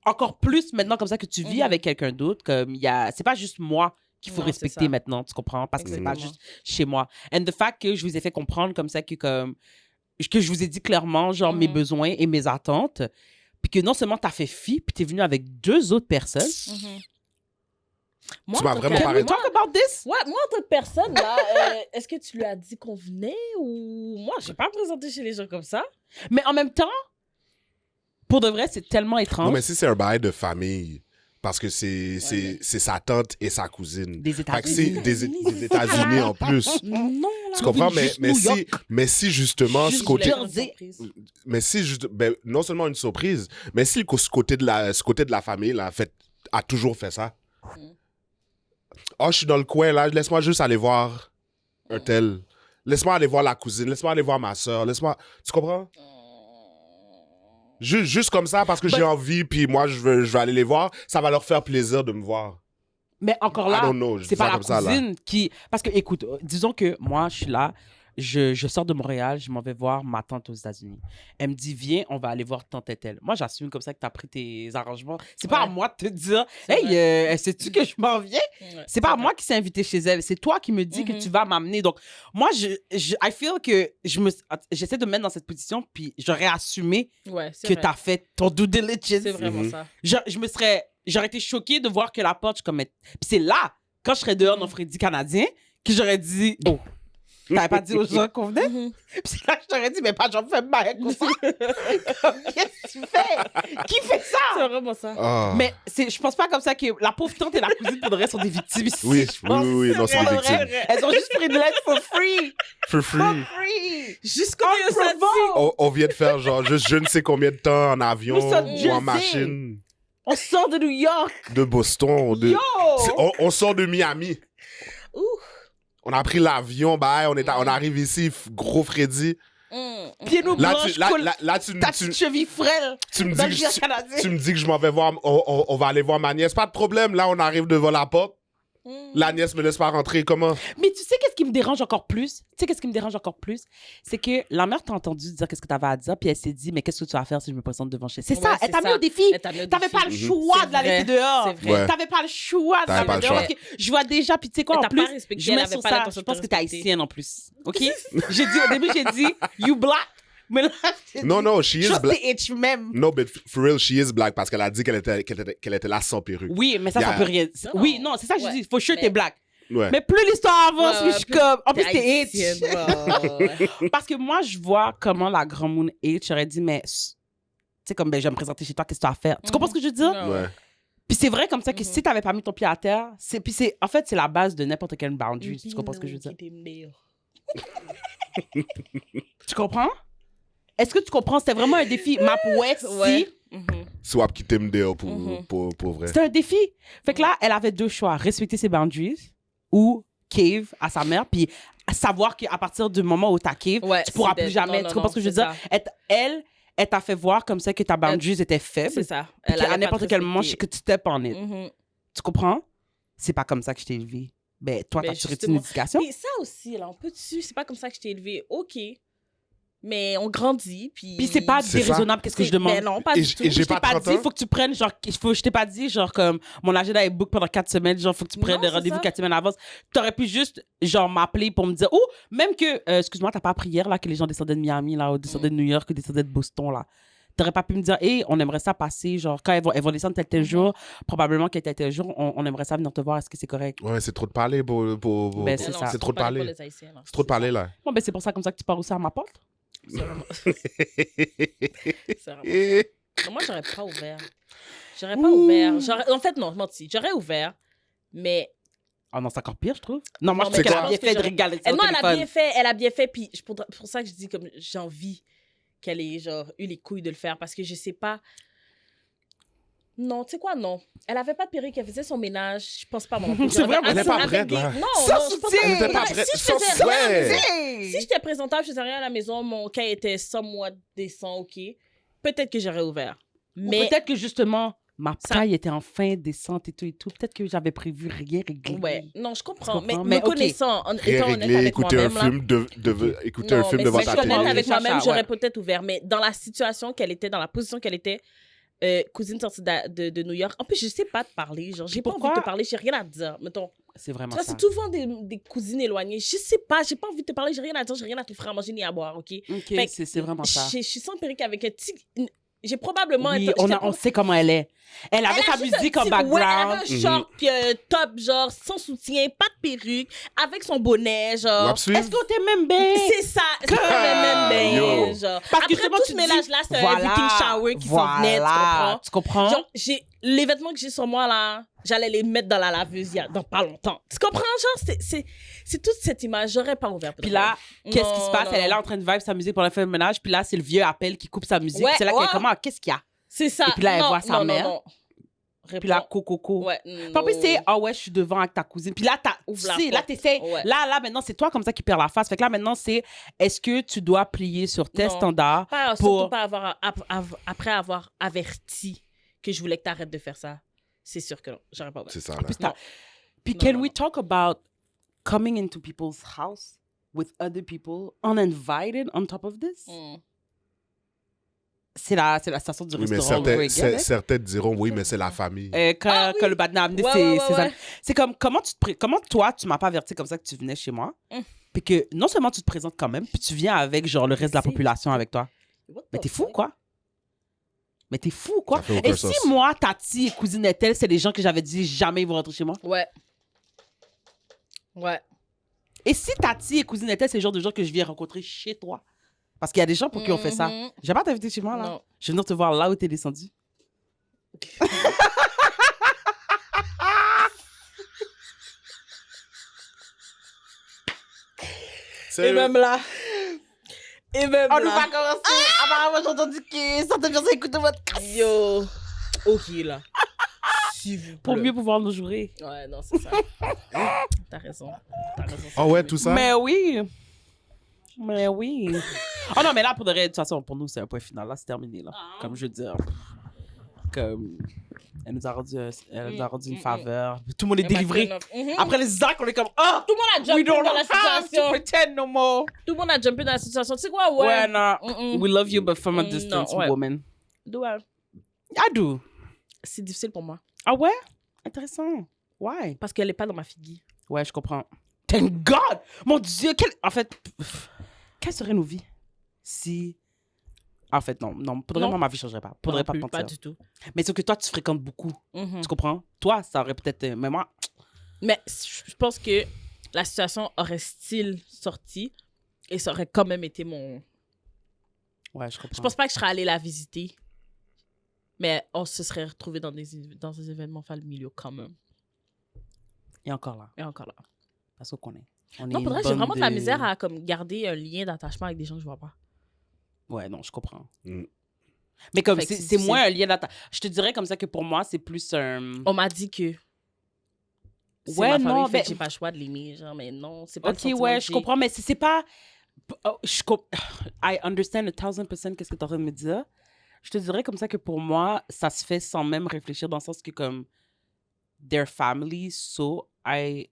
encore plus maintenant, comme ça, que tu vis avec quelqu'un d'autre. Comme, il y a... C'est pas juste moi qu'il faut Non, c'est respecter ça. maintenant, tu comprends? Parce que c'est pas Exactement. juste chez moi. And the fact que je vous ai fait comprendre comme ça que je vous ai dit clairement, genre, mes besoins et mes attentes, puis que non seulement t'as fait fi, puis t'es venu avec 2 autres personnes. Moi, Tu m'as en tant vraiment que- parlé de- Talk about this! Ouais, moi, en tant que personne, là, est-ce que tu lui as dit qu'on venait ou... Moi, je vais pas me présenter chez les gens comme ça. Mais en même temps, pour de vrai, c'est tellement étrange. Non, mais si c'est un bail de famille, parce que c'est sa tante et sa cousine. Des Fait que États-Unis. c'est des États-Unis en plus. Non, Tu comprends? juste New York. Mais si justement, Juste ce côté... Jersey. Mais si, ben, non seulement une surprise, mais si ce côté de la famille, là, a toujours fait ça. Oh, je suis dans le coin, là, laisse-moi juste aller voir un tel. Laisse-moi aller voir la cousine, laisse-moi aller voir ma soeur, laisse-moi... Tu comprends? Juste comme ça, parce que j'ai envie, puis moi, je veux aller les voir, ça va leur faire plaisir de me voir. Mais encore I là, don't know, je c'est dis pas ça la comme ça, là. cousine qui... Parce que, écoute, disons que moi, je suis là, je sors de Montréal, je m'en vais voir ma tante aux États-Unis. Elle me dit, viens, on va aller voir tante et telle. Moi, j'assume comme ça que tu as pris tes arrangements. C'est pas à moi de te dire, C'est hey, sais-tu que je m'en viens? Ouais, C'est pas à moi qui s'est invité chez elle. C'est toi qui me dis que tu vas m'amener. Donc, moi, I feel que j'essaie de me mettre dans cette position, puis j'aurais assumé Ouais, c'est que vrai. tu as fait ton due diligence. C'est vraiment ça. J'aurais été choquée de voir que la porte, je comme... Puis c'est là, quand je serais dehors dans Freddy Canadien, que j'aurais dit, oh, T'avais pas dit aux gens qu'on venait? Puis là, je t'aurais dit, mais pas j'en fais mal comme ça. Qu'est-ce que tu fais? Qui fait ça? C'est vraiment ça. Ah. Mais je pense pas comme ça que la pauvre tante et la cousine pour de vrai sont des victimes ici. Oui, Je pense oui, non, c'est des pour vrai, victimes. Elles ont juste pris une lettre for free. For free. Free. Jusqu'au On vient de faire genre juste je ne sais combien de temps en avion Nous sommes ou en Jersey. machine On sort de New York. de Boston. Yo! On sort de Miami. Ouh. On a pris l'avion, on arrive ici, gros Freddy. Pieds nous Là, blanches, tu ta petite cheville frêle. me dans le dis vieux que Canadien. tu me dis que je m'en vais voir, on va aller voir ma nièce. Pas de problème, là, on arrive devant la porte. La nièce me laisse pas rentrer, comment? Mais tu sais qu'est-ce qui me dérange encore plus? C'est que la mère t'a entendu dire qu'est-ce que t'avais à dire, puis elle s'est dit, mais qu'est-ce que tu vas faire si je me présente devant chez. C'est Ouais, ça, c'est elle t'a mis ça. au défi. Elle t'a mis au T'avais défi. pas le choix C'est de la laisser vrai. dehors. C'est vrai. Ouais. T'avais pas le choix de T'avais la pas mettre le dehors. choix. Ok, je vois déjà, puis tu sais quoi, Elle en t'a plus, pas respecté, je elle mets avait sur pas ça, l'intention je de pense te que t'es respecter. haïtienne en plus. OK? J'ai dit au début, j'ai dit, you black. Mais là, j'ai Non, dit, non, she is just black. the itch même. No, but for real, she is black parce qu'elle a dit qu'elle était là sans perruque. Oui, mais ça, ça Yeah. peut rien. Non. Oui, non, c'est ça que je Ouais. dis. For sure, Mais- t'es black. Ouais. Mais plus l'histoire avance, Ouais, plus je suis plus comme. En plus, t'es t'es haïtienne, itch. ouais. Parce que moi, je vois comment la grand moon est. J'aurais dit, mais. Tu sais, comme, ben, je vais me présenter chez toi, qu'est-ce que tu vas faire? Tu comprends ce que je veux dire? Ouais. Ouais. Puis c'est vrai comme ça que si t'avais pas mis ton pied à terre, en fait, c'est la base de n'importe quelle boundary. Tu comprends ce que je veux dire? Tu comprends? Est-ce que tu comprends? C'était vraiment un défi. Map West, Ouais. si. Swap qui t'aime dehors pour vrai. C'était un défi. Fait que là, elle avait deux choix. Respecter ses boundaries ou cave à sa mère. Puis savoir qu'à partir du moment où t'as cave, Ouais, tu pourras c'est plus dead. jamais. Non, Tu non, comprends ce que je veux non, dire? Elle t'a fait voir comme ça que ta boundaries était faible. C'est ça. Puis Elle allait à pas n'importe te quel moment, je sais respecter. que tu step on it. Mhm. Tu comprends? C'est pas comme ça que je t'ai élevé. Ben, toi, Ben, t'as-tu reçu justement. une éducation? Puis ça aussi, là, on peut dessus. C'est pas comme ça que je t'ai élevé. OK. Mais on grandit, puis... Puis c'est pas C'est ça. déraisonnable, qu'est-ce que je demande? Mais non, pas Et du j- tout. et j'ai Je t'ai pas pas 30 dit, ans. faut que tu prennes, genre, je t'ai pas dit, genre, comme, mon agenda est book pendant 4 semaines, genre, faut que tu prennes Non, des c'est rendez-vous ça. 4 semaines à l'avance. T'aurais pu juste, genre, m'appeler pour me dire, ou même que, excuse-moi, t'as pas appris hier, là, que les gens descendaient de Miami, là, ou descendaient de New York, ou descendaient de Boston, là. T'aurais pas pu me dire, hey, on aimerait ça passer, genre, quand elles vont descendre tel jour, probablement qu'à tel jour, on aimerait ça venir te voir, est-ce que c'est correct? Ouais, c'est trop de parler pour Ben, c'est Non, ça. C'est trop de pas parler. pour les Haïtiens, là. C'est trop de parler, là. Bon, ben, c'est pour ça, comme ça, que tu pars aussi à ma porte. C'est vraiment... c'est vraiment... Non, moi, j'aurais pas ouvert. J'aurais pas ouvert. En fait, non, je mentis. J'aurais ouvert, mais... Ah non, c'est encore pire, je trouve. Non, moi, Non, je mais trouve qu'elle je a pense bien que fait de j'aurais- regarder Eh son non, elle a téléphone. bien fait. Elle a bien fait. Puis pour ça que je dis comme j'ai envie qu'elle ait genre eu les couilles de le faire parce que je sais pas. Non, tu sais quoi, non. Elle avait pas de perruque, elle faisait son ménage. Je pense pas, moi. C'est vrai, elle est pas prête, là. Non, Sans non, je pense soutien. pas. Elle était pas Non, prête. Si je Sans faisais rien, soutien. si j'étais présentable, je faisais rien à la maison, mon cas était somewhat décent, ok. Peut-être que j'aurais ouvert. Ou Mais peut-être que justement, ma Ça- taille était enfin décente et tout et tout. Peut-être que j'avais prévu rien réglé. ouais, non, je comprends. Tu Mais comprends? me Mais ok. connaissant, en Rien étant honnête réglé, avec écouter un moi-même, là, film, écouter un non, film mais devant si je ta suis honnête télé. avec Chacha, moi-même, j'aurais ouais. peut-être ouvert. Mais dans la situation qu'elle était, dans la position qu'elle était, cousine sortie de New York. En plus, je sais pas te parler. Genre, j'ai pas envie Pourquoi? de te parler, j'ai rien à te dire. Mettons, C'est vraiment tu vois, ça. c'est souvent des cousines éloignées. Je sais pas, j'ai pas envie de te parler, j'ai rien à te dire, j'ai rien à te faire à manger ni à boire, ok? Ok, Fait que c'est vraiment ça. Je suis sans perruque avec un petit. J'ai probablement. Oui, j'étais on sait comment elle est. Elle avait sa a juste musique un en petit- Ouais, elle background. avait un short puis un top, genre, sans soutien, pas de perruque, avec son bonnet, genre. Wap suivre? Est-ce qu'on t'aime bien? C'est ça, c'est même bien, Yo. genre. Parce que Après justement, tout tu ce dis, mélange-là, c'est un voilà, everything shower qui s'en venait, tu comprends? Tu comprends? Genre, les vêtements que j'ai sur moi, là, j'allais les mettre dans la laveuse dans pas longtemps. Tu comprends? Genre, c'est toute cette image. J'aurais pas ouvert. Puis là, qu'est-ce qui se Non, passe? non, Elle est là non. en train de vivre sa musique pour la faire le ménage. Puis là, c'est le vieux appel qui coupe sa musique. Ouais, C'est là qu'elle ouais. est comment? Qu'est-ce qu'il y a? C'est ça. Et puis là, elle Non, voit sa non, mère. Non, non. Puis là, coco. Ouais. Puis en plus, c'est ah ouais, je suis devant avec ta cousine. Puis là, Ouvre la là, porte. t'essaies. Ouais. Là, maintenant, c'est toi comme ça qui perds la face. Fait que là, maintenant, c'est est-ce que tu dois plier sur tes Non. standards Pas, pour. surtout pas après avoir averti que je voulais que tu arrêtes de faire ça. C'est sûr que non. J'aurais pas ouvert. C'est ça, là. Puis Non. Puis Non, can non, we non. talk about coming into people's house with other people uninvited on top of this? C'est la station du Oui, mais restaurant. certains diront, oui, mais c'est la famille. Quand le badin a amené Ouais, ses ouais, ouais, amis. ouais. C'est comme, comment toi, tu m'as pas averti comme ça que tu venais chez moi? Puis que non seulement tu te présentes quand même, puis tu viens avec genre le reste de la C'est- population avec toi. What Mais the t'es fou, fuck? quoi? Mais t'es fou, quoi? Ça fait aucun Et si sens. moi, Tati et cousine Ethel, c'est des gens que j'avais dit jamais ils vont rentrer chez moi? Ouais. Ouais. Et si Tati et Cousine était, c'est le genre de gens que je viens rencontrer chez toi. Parce qu'il y a des gens pour qui on fait ça. Je vais pas t'inviter chez moi, là. Non. Je vais venir te voir là où t'es descendu. Sérieux? là. Et même On ne va pas commencer. Apparemment, j'ai entendu que certaines personnes écoutent votre casse. Yo. Ok, là. S'il vous plaît. Pour mieux pouvoir nous jouer. Ouais, non, c'est ça. T'as raison. Ah ouais, tout ça? Mais oui. Mais oui. Oh non, mais là, pour de toute façon, pour nous, c'est un point final. Là, c'est terminé. Là. Comme je veux dire. Comme. Elle nous a rendu une faveur. Tout le monde est délivré. Après les actes, on est comme. Oh! Tout le monde a We jumpé don't dans la have to situation. pretend no more. Tout le monde a jumpé dans la situation. Tu sais quoi, ouais. Ouais, non. We love you, but from a Non, distance, ouais. woman. Ouais. I do. C'est difficile pour moi. Ah ouais? Intéressant. Why? Parce qu'elle n'est pas dans ma figure. Ouais, je comprends. Thank God! Mon Dieu, en fait, quelle serait nos vies si... En fait, non, pour de vrai, Non. moi, ma vie ne changerait pas. Faudrait Non pas te plus, mentir. pas du tout. Mais c'est que toi, tu fréquentes beaucoup. Mhm. Tu comprends? Toi, ça aurait peut-être... Mais moi... Mais je pense que la situation aurait-il sorti et ça aurait quand même été mon... Ouais, je comprends. Je pense pas que je serais allée la visiter. Mais on se serait retrouvés dans des événements familiaux quand même. Et encore là. Et encore là. Parce qu'on est. Non, pour vrai, j'ai vraiment de la misère à comme, garder un lien d'attachement avec des gens que je vois pas. Ouais, non, je comprends. Mm. Mais comme Fait que c'est c'est moins un lien d'attachement. Je te dirais comme ça que pour moi, c'est plus un... On m'a dit que c'est Ouais, ma famille, non, fait ben- que j'ai pas le choix de l'aimer. Genre, mais non, c'est pas le Ok, sentiment ouais, que je j'ai. comprends, mais c'est pas... Oh, I understand 1000% qu'est-ce que tu es en train de me dire. Je te dirais comme ça que pour moi, ça se fait sans même réfléchir dans le sens que comme their family, so I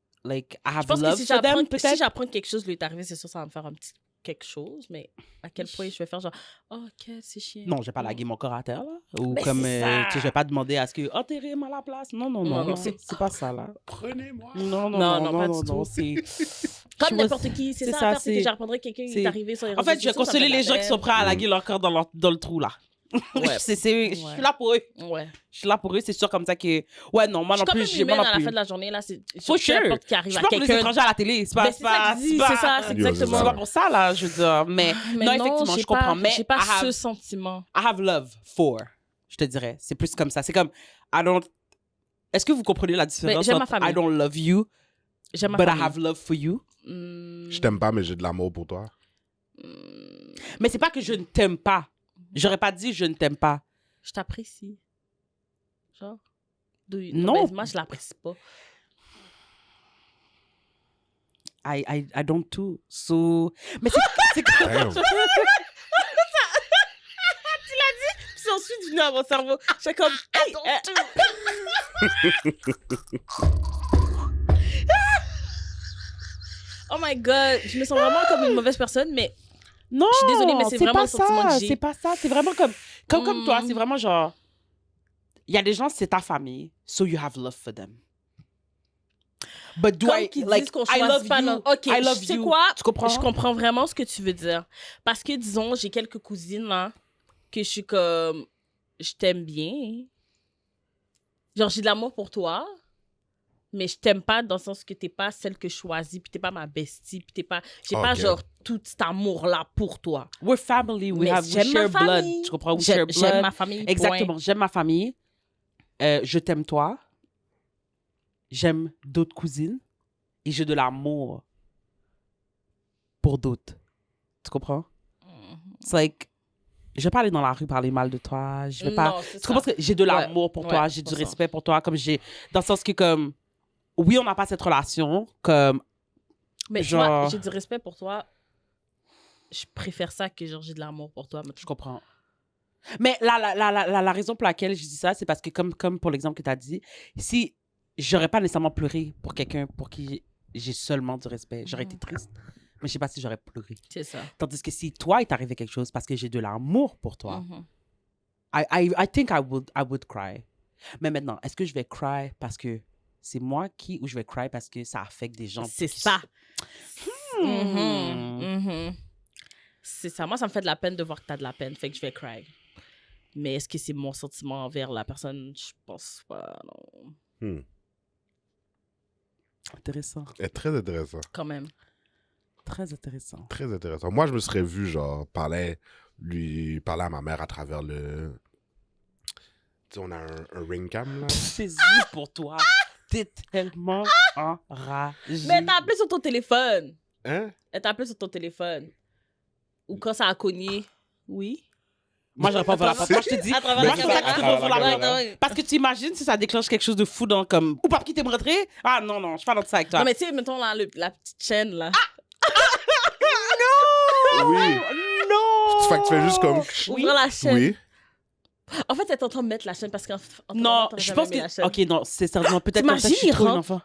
have Je pense que love si for them, si peut-être. j'apprends que quelque chose lui est arrivé, c'est sûr ça va me faire un petit quelque chose, mais à quel point je vais faire genre, oh, ok, c'est chiant. Non, je vais pas laguer mon corps à terre, là. Ou Mais comme, c'est ça. tu sais, je vais pas demander à ce que, oh, t'es à la place. Non, non, non, Non, non, c'est pas ça, là. Prenez-moi. Non, non, Non, non, pas non, du non, tout. c'est... Comme Je n'importe vois- qui, c'est c'est ça, ça, à faire, c'est que c'est- j'apprendrai quelqu'un qui c'est- est arrivé sur les En réseaux fait, je vais sociaux, ça me consoler fait de les la gens qui peine. sont prêts à laguer leur corps dans le trou, là. Ouais. Je suis là pour eux. Ouais. Je suis là pour eux, c'est sûr comme ça que... Ouais, non, moi Je non suis quand plus, même moi humaine non à la plus. fin de la journée, là, c'est For sure. n'importe qui Je arrive suis à pas pour les quelqu'un. étrangers à la télé. C'est pas, Ben, c'est ça que je dis, c'est ça, c'est Yo, c'est exactement. C'est ça. pas pour ça, là, je veux dire. Mais, Mais non, effectivement, j'ai je comprends. Mais J'ai pas I have- ce sentiment. I have love for, je te dirais. C'est plus comme ça. C'est comme, I don't... Est-ce que vous comprenez la différence j'aime ma entre famille. I don't love you, J'aime ma but famille. I have love for you? Je t'aime pas, mais j'ai de l'amour pour toi. Mais c'est pas que je ne t'aime pas. J'aurais pas dit je ne t'aime pas. Je t'apprécie. Genre. Non. Ben, moi, je l'apprécie pas. I don't too. So... Mais c'est comme... Damn. C'est ensuite venu à mon cerveau. J'étais comme, hey, oh my god, je me sens vraiment comme une mauvaise personne, mais Non, Je suis désolée, mais c'est vraiment pas le sentiment ça, que j'ai. c'est pas ça. C'est vraiment comme toi. C'est vraiment genre... Il y a des gens, c'est ta famille, so you have love for them. But do comme I, qu'ils like, disent qu'on I choisit love pas you, notre... Ok, I love tu sais you. quoi? Tu comprends? Je comprends vraiment ce que tu veux dire. Parce que, disons, j'ai quelques cousines, là, que je suis comme... Je t'aime bien. Genre, j'ai de l'amour pour toi, mais je t'aime pas dans le sens que t'es pas celle que je choisis, puis t'es pas ma bestie, puis t'es pas... J'ai pas, Ok. genre, tout cet amour-là pour toi. We're family, we Mais j'aime ma share blood. famille. Tu comprends? We share J'aime blood. ma famille, point. Exactement, j'aime ma famille. Je t'aime toi. J'aime d'autres cousines. Et j'ai de l'amour pour d'autres. Tu comprends? C'est like, je vais pas aller dans la rue parler mal de toi. Je vais pas... Non, c'est Tu comprends? ça. Ce que j'ai de l'amour pour Ouais, toi, j'ai du 100%. respect pour toi. Comme j'ai... Dans le sens que, comme... Oui, on n'a pas cette relation. Comme... Mais tu genre- vois, j'ai du respect pour toi. Je préfère ça que genre j'ai de l'amour pour toi. Je comprends. Mais la raison pour laquelle je dis ça, c'est parce que, comme pour l'exemple que tu as dit, si j'aurais pas nécessairement pleuré pour quelqu'un pour qui j'ai seulement du respect, j'aurais été triste. Mais je sais pas si j'aurais pleuré. C'est ça. Tandis que si toi, il t'arrivait quelque chose parce que j'ai de l'amour pour toi, Mhm. I think I would cry. Mais maintenant, est-ce que je vais cry parce que c'est moi qui, ou je vais cry parce que ça affecte des gens? C'est qui ça. Hmm. Mhm. C'est ça. Moi, ça me fait de la peine de voir que t'as de la peine. Fait que je vais cry. Mais est-ce que c'est mon sentiment envers la personne? Je pense pas, non. Intéressant. C'est très intéressant. Quand même. Très intéressant. Très intéressant. Moi, je me serais vu, genre, parler à ma mère à travers le... Tu sais, on a un ring cam, là. C'est pour toi. T'es tellement enragé. Mais elle t'a appelé sur ton téléphone. Hein? Elle t'a appelé sur ton téléphone. Ou quand ça a cogné. Oui. Moi, j'aurais pas ouvert la porte. Moi, je te dis. À travers Moi, la c'est ça que caméra. tu devrais ouvrir la Ouais, porte. ouais. Parce que tu imagines si ça déclenche quelque chose de fou dans comme. Ou pas qui t'es rentré. Ah non, non, je suis pas dans ça avec toi. Non, mais tu sais, mettons là, la petite chaîne, là. Oui. Non! Fait que tu fais juste comme... Ouvrir la chaîne. Oui. En fait, elle est en train de mettre la chaîne parce qu'en Non, je pense que. Ok, non, c'est sérieusement peut-être comme ça que je suis T'imagines, trop il une rentre. enfant.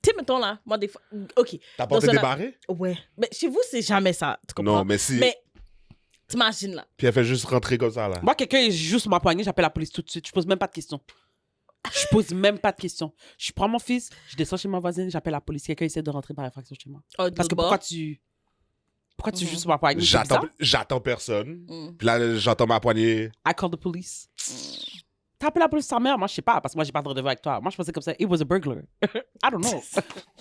Tu sais, mettons là, moi, des fois. Ok. T'as porté Dans des un- barrés? Ouais. Mais chez vous, c'est jamais ça. Tu comprends? Non, mais si... Mais t'imagines là. Puis elle fait juste rentrer comme ça, là. Moi, quelqu'un joue sur ma poignée, j'appelle la police tout de suite. Je pose même pas de questions. Je pose même pas de questions. Je prends mon fils, je descends chez ma voisine, j'appelle la police. Quelqu'un essaie de rentrer par effraction chez moi. Oh, Parce que pourquoi tu Mhm. joues sur ma poignée? C'est bizarre. J'attends personne. Mm. Puis là, j'entends ma poignée. I call the police. T'as appelé la police sa mère? Moi, je sais pas, parce que moi, j'ai pas de rendez-vous avec toi. Moi, je pensais comme ça. It was a burglar. I don't know.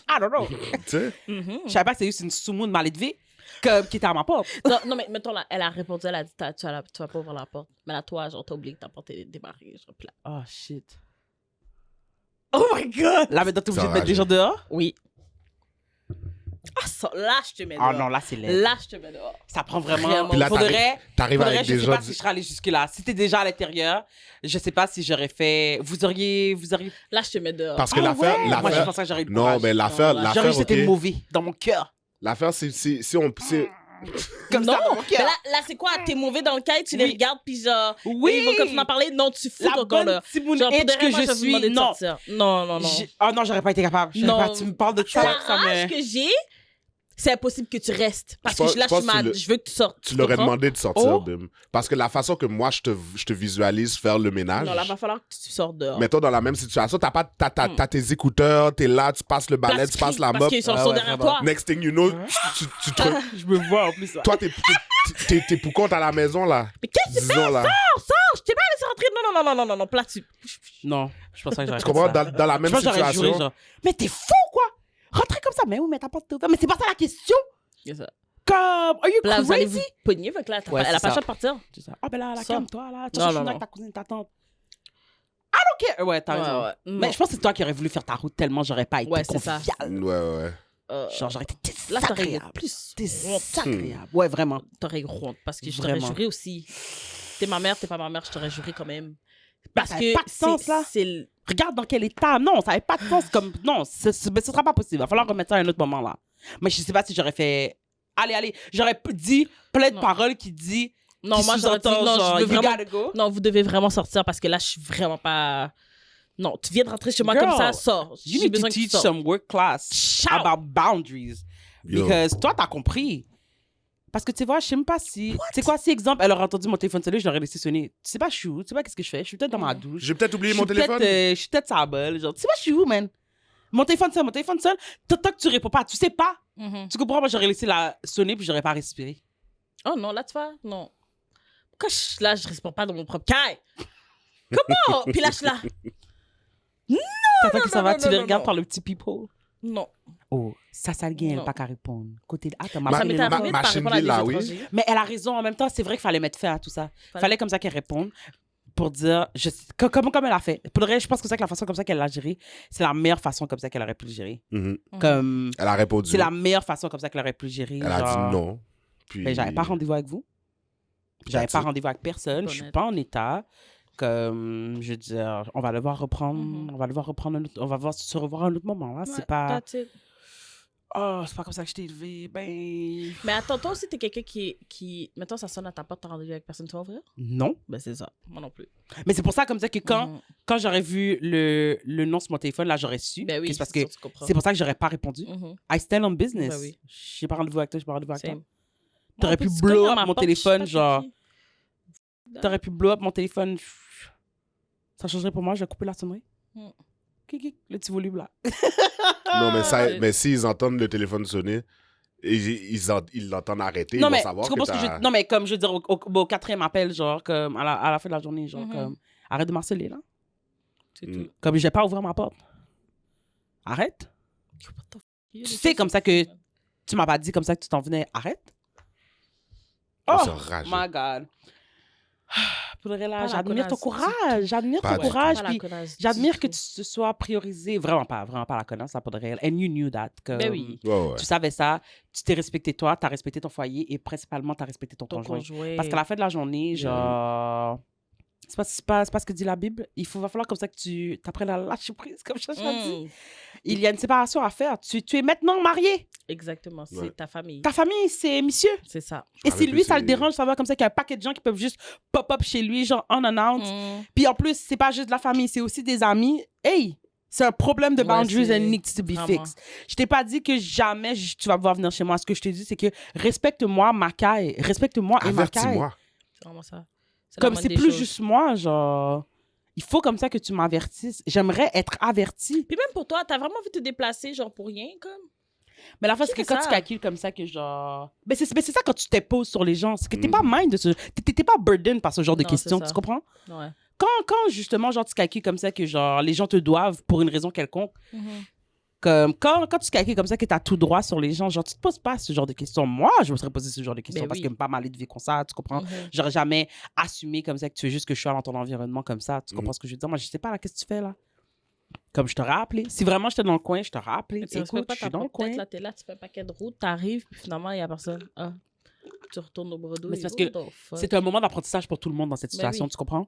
I don't know. Tu sais? Mhm. Je savais pas que c'était juste une soumoune mal élevée qui était à ma porte. Non, non, mais mettons là, elle a répondu, elle a dit tu vas pas ouvrir la porte. Mais là, toi, genre, t'as oublié que t'as porté des barils. Genre, puis là. Oh, shit. Oh my god! Là, maintenant, t'es obligé Ça de mettre va, des gens dehors? Oui. Ah, ça, là, je te mets Ah dehors. non, là, c'est laid. Là, je te mets dehors. Ça prend vraiment... Vraiment. Puis là, Faudrait... T'arrives Faudrait, avec je des sais gens... pas si je serais allée jusque-là. Si t'es déjà à l'intérieur, je sais pas si j'aurais fait... Vous auriez... Là, je te mets dehors. Parce que Ah l'affaire... ouais? Moi, je l'affaire... pensais que j'aurais eu le Non, courage. mais l'affaire... Non, là, J'aurais L'affaire, juste été ok. mauvais dans mon cœur. L'affaire, c'est... Si on... Comme non, ça, dans mon mais cœur. là c'est quoi? T'es mauvais dans le cahier, tu les Oui. regardes, puis genre... Oui! Ils vont continuer à parler. Non, tu fous La encore bonne là. Timoun Genre, pour Edge de vrai, que moi, je vais vous suis... demander de Non. sortir. Non, non, non. Oh non, j'aurais pas été capable. Non. Pas. Tu me parles de ça. La Ça rage me... que j'ai, c'est impossible que tu restes. Parce Je pense- que là, je je suis pense que mal. Je veux que tu sortes. Tu l'aurais comprends? demandé de sortir, Oh. Bim. Parce que la façon que moi, je te visualise faire le ménage... Non, là, va falloir que tu sortes dehors. Mettons dans la même situation, t'as tes écouteurs, t'es là, tu passes le balai, tu passes la mop. Parce qu'ils sont Ah ouais, derrière vraiment. toi. Next thing you know, tu te... Je me vois en plus. Ouais. Toi, t'es pour compte à la maison, là. Mais qu'est-ce que tu fais? Disons, là. Sors! Je t'ai pas laissé rentrer. Non, non, non, non, non, non, plat dessus. Non, je pense pas que j'aurais Tu fait comprends? ça. Dans la Je même pense que j'aurais juré, situation... genre... Mais t'es fou, quoi! Rentrer comme ça. Mais oui, mais t'as pas de ouverte. Mais c'est pas ça la question. C'est ça. Comme... Are you Puis là, vous allez vous crazy? pogner. Fait que là, Ouais, elle a c'est pas le ça. choix de partir. C'est ça. Ah ben là, Ça. calme-toi, là. Tu Non, cherches non, une non. avec ta cousine, ta tante. I don't care. Ouais, t'as raison. Ouais, ouais. Mais je pense que c'est toi qui aurais voulu faire ta route tellement j'aurais pas été Ouais, c'est ça. conviviale. Ouais. Genre, j'aurais été Là, t'aurais eu désagréable. plus. Désagréable. Ouais, vraiment. T'aurais eu honte. Parce que je t'aurais Vraiment. juré aussi. T'es ma mère, t'es pas ma mère, je t'aurais juré quand même. Parce ça que avait pas de sens, là. c'est Regarde dans quel état. Non, ça n'avait pas de sens. Comme... Non, ce sera pas possible. Il va falloir remettre ça à un autre moment, là. Mais je sais pas si j'aurais fait... Allez. J'aurais dit plein de Non. paroles qui dit... Non, qui moi, j'aurais dit, sous-entend, non, genre, je veux you vraiment... gotta go. Non, vous devez vraiment sortir parce que là, je suis vraiment pas... Non, tu viens de rentrer chez moi Girl, comme ça, sors. You J'ai need to besoin que tu teach sortes. some work class Shout. about boundaries. Yo. Because toi, t'as compris. Parce que tu vois, je sais même pas si... Tu sais quoi, si exemple, elle aurait entendu mon téléphone sonner, je l'aurais laissé sonner. Tu sais pas, je suis où? Tu sais pas qu'est-ce que je fais? Je suis peut-être dans ma douche. J'ai peut-être oublié Je mon suis peut-être, téléphone. je suis peut-être sa balle. Genre, tu sais pas, je suis où, man? Mon téléphone sonne. Tant que tu réponds pas, tu sais pas. Mhm. Tu comprends? Moi, j'aurais laissé la sonner puis j'aurais pas respiré. Oh non, là, tu vois, non. Pourquoi là, je respire pas dans mon propre caille? Comment? Puis là, je suis là. T'attends que ça non, va, non, tu les non, regardes non. par le petit people. Non. Oh, ça le gain, elle Non. pas qu'à répondre. Côté de... Attends, Ma- Ça ma m'est ma- arrivé de pas machine répondre à des là, oui. étrangers. Mais elle a raison. En même temps, c'est vrai qu'il fallait mettre fin à tout ça. Fallait. Fallait comme ça qu'elle réponde pour dire... Comme elle a fait. Pour le reste, je pense que c'est que la façon comme ça qu'elle l'a géré, c'est la meilleure façon comme ça qu'elle aurait pu le gérer. Mhm. Comme... Elle a répondu. C'est la meilleure façon comme ça qu'elle aurait pu le gérer. Elle a genre... dit non. Puis... Ben, j'avais pas rendez-vous avec vous. J'avais That's pas it. rendez-vous avec personne. Je suis Honnête. pas en état. Comme, je veux dire, on va devoir reprendre, Mhm. on va devoir reprendre, on va se revoir à un autre moment. Là, Ouais, c'est pas, that's it. oh, c'est pas comme ça que je t'ai élevé. Ben, Mais attends, toi aussi, t'es quelqu'un qui... Mettons, ça sonne à ta porte, t'as rendez-vous avec personne, tu vas ouvrir? non. Ben, c'est ça. Moi non plus. Mais c'est pour ça comme ça que quand, Mhm. quand j'aurais vu le nom sur mon téléphone, là, j'aurais su. Ben oui, que c'est parce c'est que sûr, tu comprends. c'est pour ça que j'aurais pas répondu. Mhm. I stand on business. Ben oui. J'ai pas rendez-vous avec toi, j'ai pas rendez-vous avec toi. Same. T'aurais Moi, pu petit blow cogne à up ma mon porte, je sais téléphone, pas c'est genre. qui. T'aurais pu blow up mon téléphone. Ça changerait pour moi, j'ai coupé la sonnerie. Mm. Kiki, le petit volume là. Non, mais, ça, Ouais. mais s'ils entendent le téléphone sonner, et ils l'entendent arrêter, Non, ils mais vont savoir tu comprends que ce que t'as... je... Non, mais comme je veux dire, au quatrième appel, genre, comme à la fin de la journée, genre, Mhm. comme, arrête de marceler, là. C'est Mm. tout. Comme, je vais pas ouvrir ma porte. Arrête. What the fuck? Tu sais, comme ça que Tu m'as pas dit comme ça que tu t'en venais. Arrête. On Oh, se rage. my God. Pour le Pas là, la j'admire ton connasse, courage. J'admire Pas ton du courage. Pas la Puis connasse j'admire du que tout. tu te sois priorisé. Vraiment pas la connasse, ça, pour de réel. And you knew that. Que, Ben oui. Ouais. Tu savais ça. Tu t'es respecté toi, tu as respecté ton foyer et principalement, tu as respecté ton Ton conjoint. conjoint. Parce qu'à la fin de la journée, genre... C'est pas ce que dit la Bible. Va falloir comme ça que tu apprennes à lâcher prise, comme ça, dit. Il y a une séparation à faire. Tu es maintenant marié. Exactement, c'est Ouais. ta famille. Ta famille, c'est monsieur. C'est ça. Et me si rappelle lui, plus, ça le c'est- dérange, ça va comme ça qu'il y a un paquet de gens qui peuvent juste pop-up chez lui, genre unannounced. Puis en plus, c'est pas juste de la famille, c'est aussi des amis. Hey, c'est un problème de Ouais, boundaries c'est and needs to be vraiment. fixed. Je t'ai pas dit que jamais tu vas pouvoir venir chez moi. Ce que je t'ai dit, c'est que respecte-moi, ma caille. Respecte-moi et ma caille. Avertis-moi. C'est vraiment ça. la Comme moindre c'est des plus choses. juste moi, genre... Il faut comme ça que tu m'avertisses. J'aimerais être avertie. Puis même pour toi, t'as vraiment envie de te déplacer, genre pour rien, comme. Mais la fois, c'est que Qui quand fait tu ça? calcules comme ça, que genre... Ben c'est ça quand tu t'imposes sur les gens. C'est que t'es pas mind de ce... T'es pas burden par ce genre de Non, c'est questions, ça. tu comprends? Ouais. Quand justement, genre, tu calcules comme ça que genre les gens te doivent pour une raison quelconque, comme quand tu calcules comme ça que tu as tout droit sur les gens, genre, tu te poses pas ce genre de questions. Moi, je me serais posé ce genre de questions Ben parce oui. que pas mal de vie comme ça, tu comprends? Mhm. J'aurais jamais assumé comme ça que tu veux juste que je sois dans ton environnement comme ça. Tu comprends ce que je veux dire? Moi, je sais pas, là, qu'est-ce que tu fais, là? Comme je t'aurais appelé. Si vraiment j'étais dans le coin, je t'aurais appelé. Tu respectes Écoute, pas je ta suis dans le propre coin. tête, là, t'es là, tu fais un paquet de routes, t'arrives, puis finalement, il y a personne. Ah, tu retournes au bredouille. Mais c'est parce que What the fuck? C'est un moment d'apprentissage pour tout le monde dans cette Ben situation, oui. tu comprends?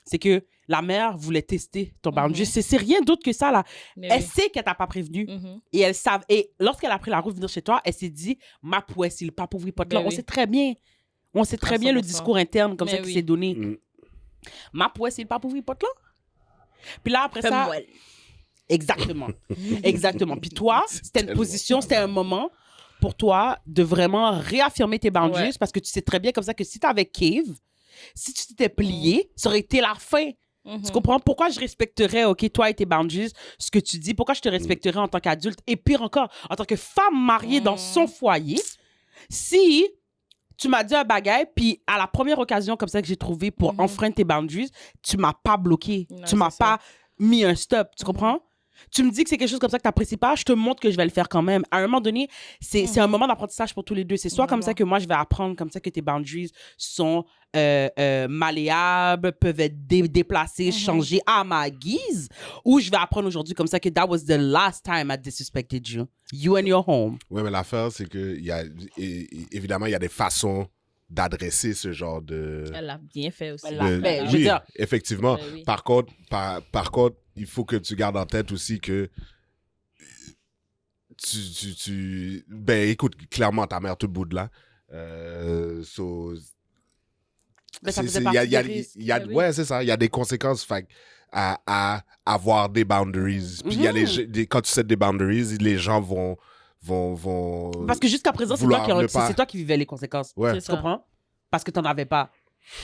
C'est que la mère voulait tester ton boundary. Mhm. C'est rien d'autre que ça, là. Mais Elle oui. sait qu'elle t'a pas prévenu. Mhm. Et elle savait. Et lorsqu'elle a pris la route venir chez toi, elle s'est dit, ma poisse, il pas pour pote là. Ben On oui. sait très bien. On sait très bien le 100%. discours interne comme Mais ça qui oui. s'est donné. Mm. Ma poisse, il pas pour pote là. Puis là, après ça. Fais-moi. Exactement. Exactement. Puis toi, c'était une tellement position, c'était un moment pour toi de vraiment réaffirmer tes boundaries Ouais. parce que tu sais très bien comme ça que si t'avais Cave, si tu t'étais plié, ça aurait été la fin. Mhm. Tu comprends? Pourquoi je respecterais, OK, toi et tes boundaries, ce que tu dis? Pourquoi je te respecterais en tant qu'adulte? Et pire encore, en tant que femme mariée dans son foyer, si tu m'as dit un bagage, puis à la première occasion comme ça que j'ai trouvé pour enfreindre tes boundaries, tu m'as pas bloqué. Non, Tu m'as c'est ça. pas mis un stop. Tu comprends? Tu me dis que c'est quelque chose comme ça que tu n'apprécies pas, je te montre que je vais le faire quand même. À un moment donné, c'est un moment d'apprentissage pour tous les deux. C'est soit comme ça que moi, je vais apprendre comme ça que tes boundaries sont malléables, peuvent être déplacées, changées à ma guise, ou je vais apprendre aujourd'hui comme ça que that was the last time I disrespected you. You and your home. Ouais, mais l'affaire, c'est que évidemment, il y a des façons d'adresser ce genre de... Elle l'a bien fait aussi. Elle l'a de- fait, je veux oui, dire. effectivement. Ben oui. Par contre, il faut que tu gardes en tête aussi que ben écoute, clairement, ta mère te boude là. Ben, ça c'est- faisait c'est- partie il y a- des risques. Ben oui. ouais, c'est ça. Il y a des conséquences à avoir des boundaries. Puis il y a quand tu sets des boundaries, les gens vont Parce que jusqu'à présent, c'est toi, vouloir ne pas- c'est toi qui vivais les conséquences. Ouais. C'est Tu ça. comprends? Parce que tu n'en avais pas.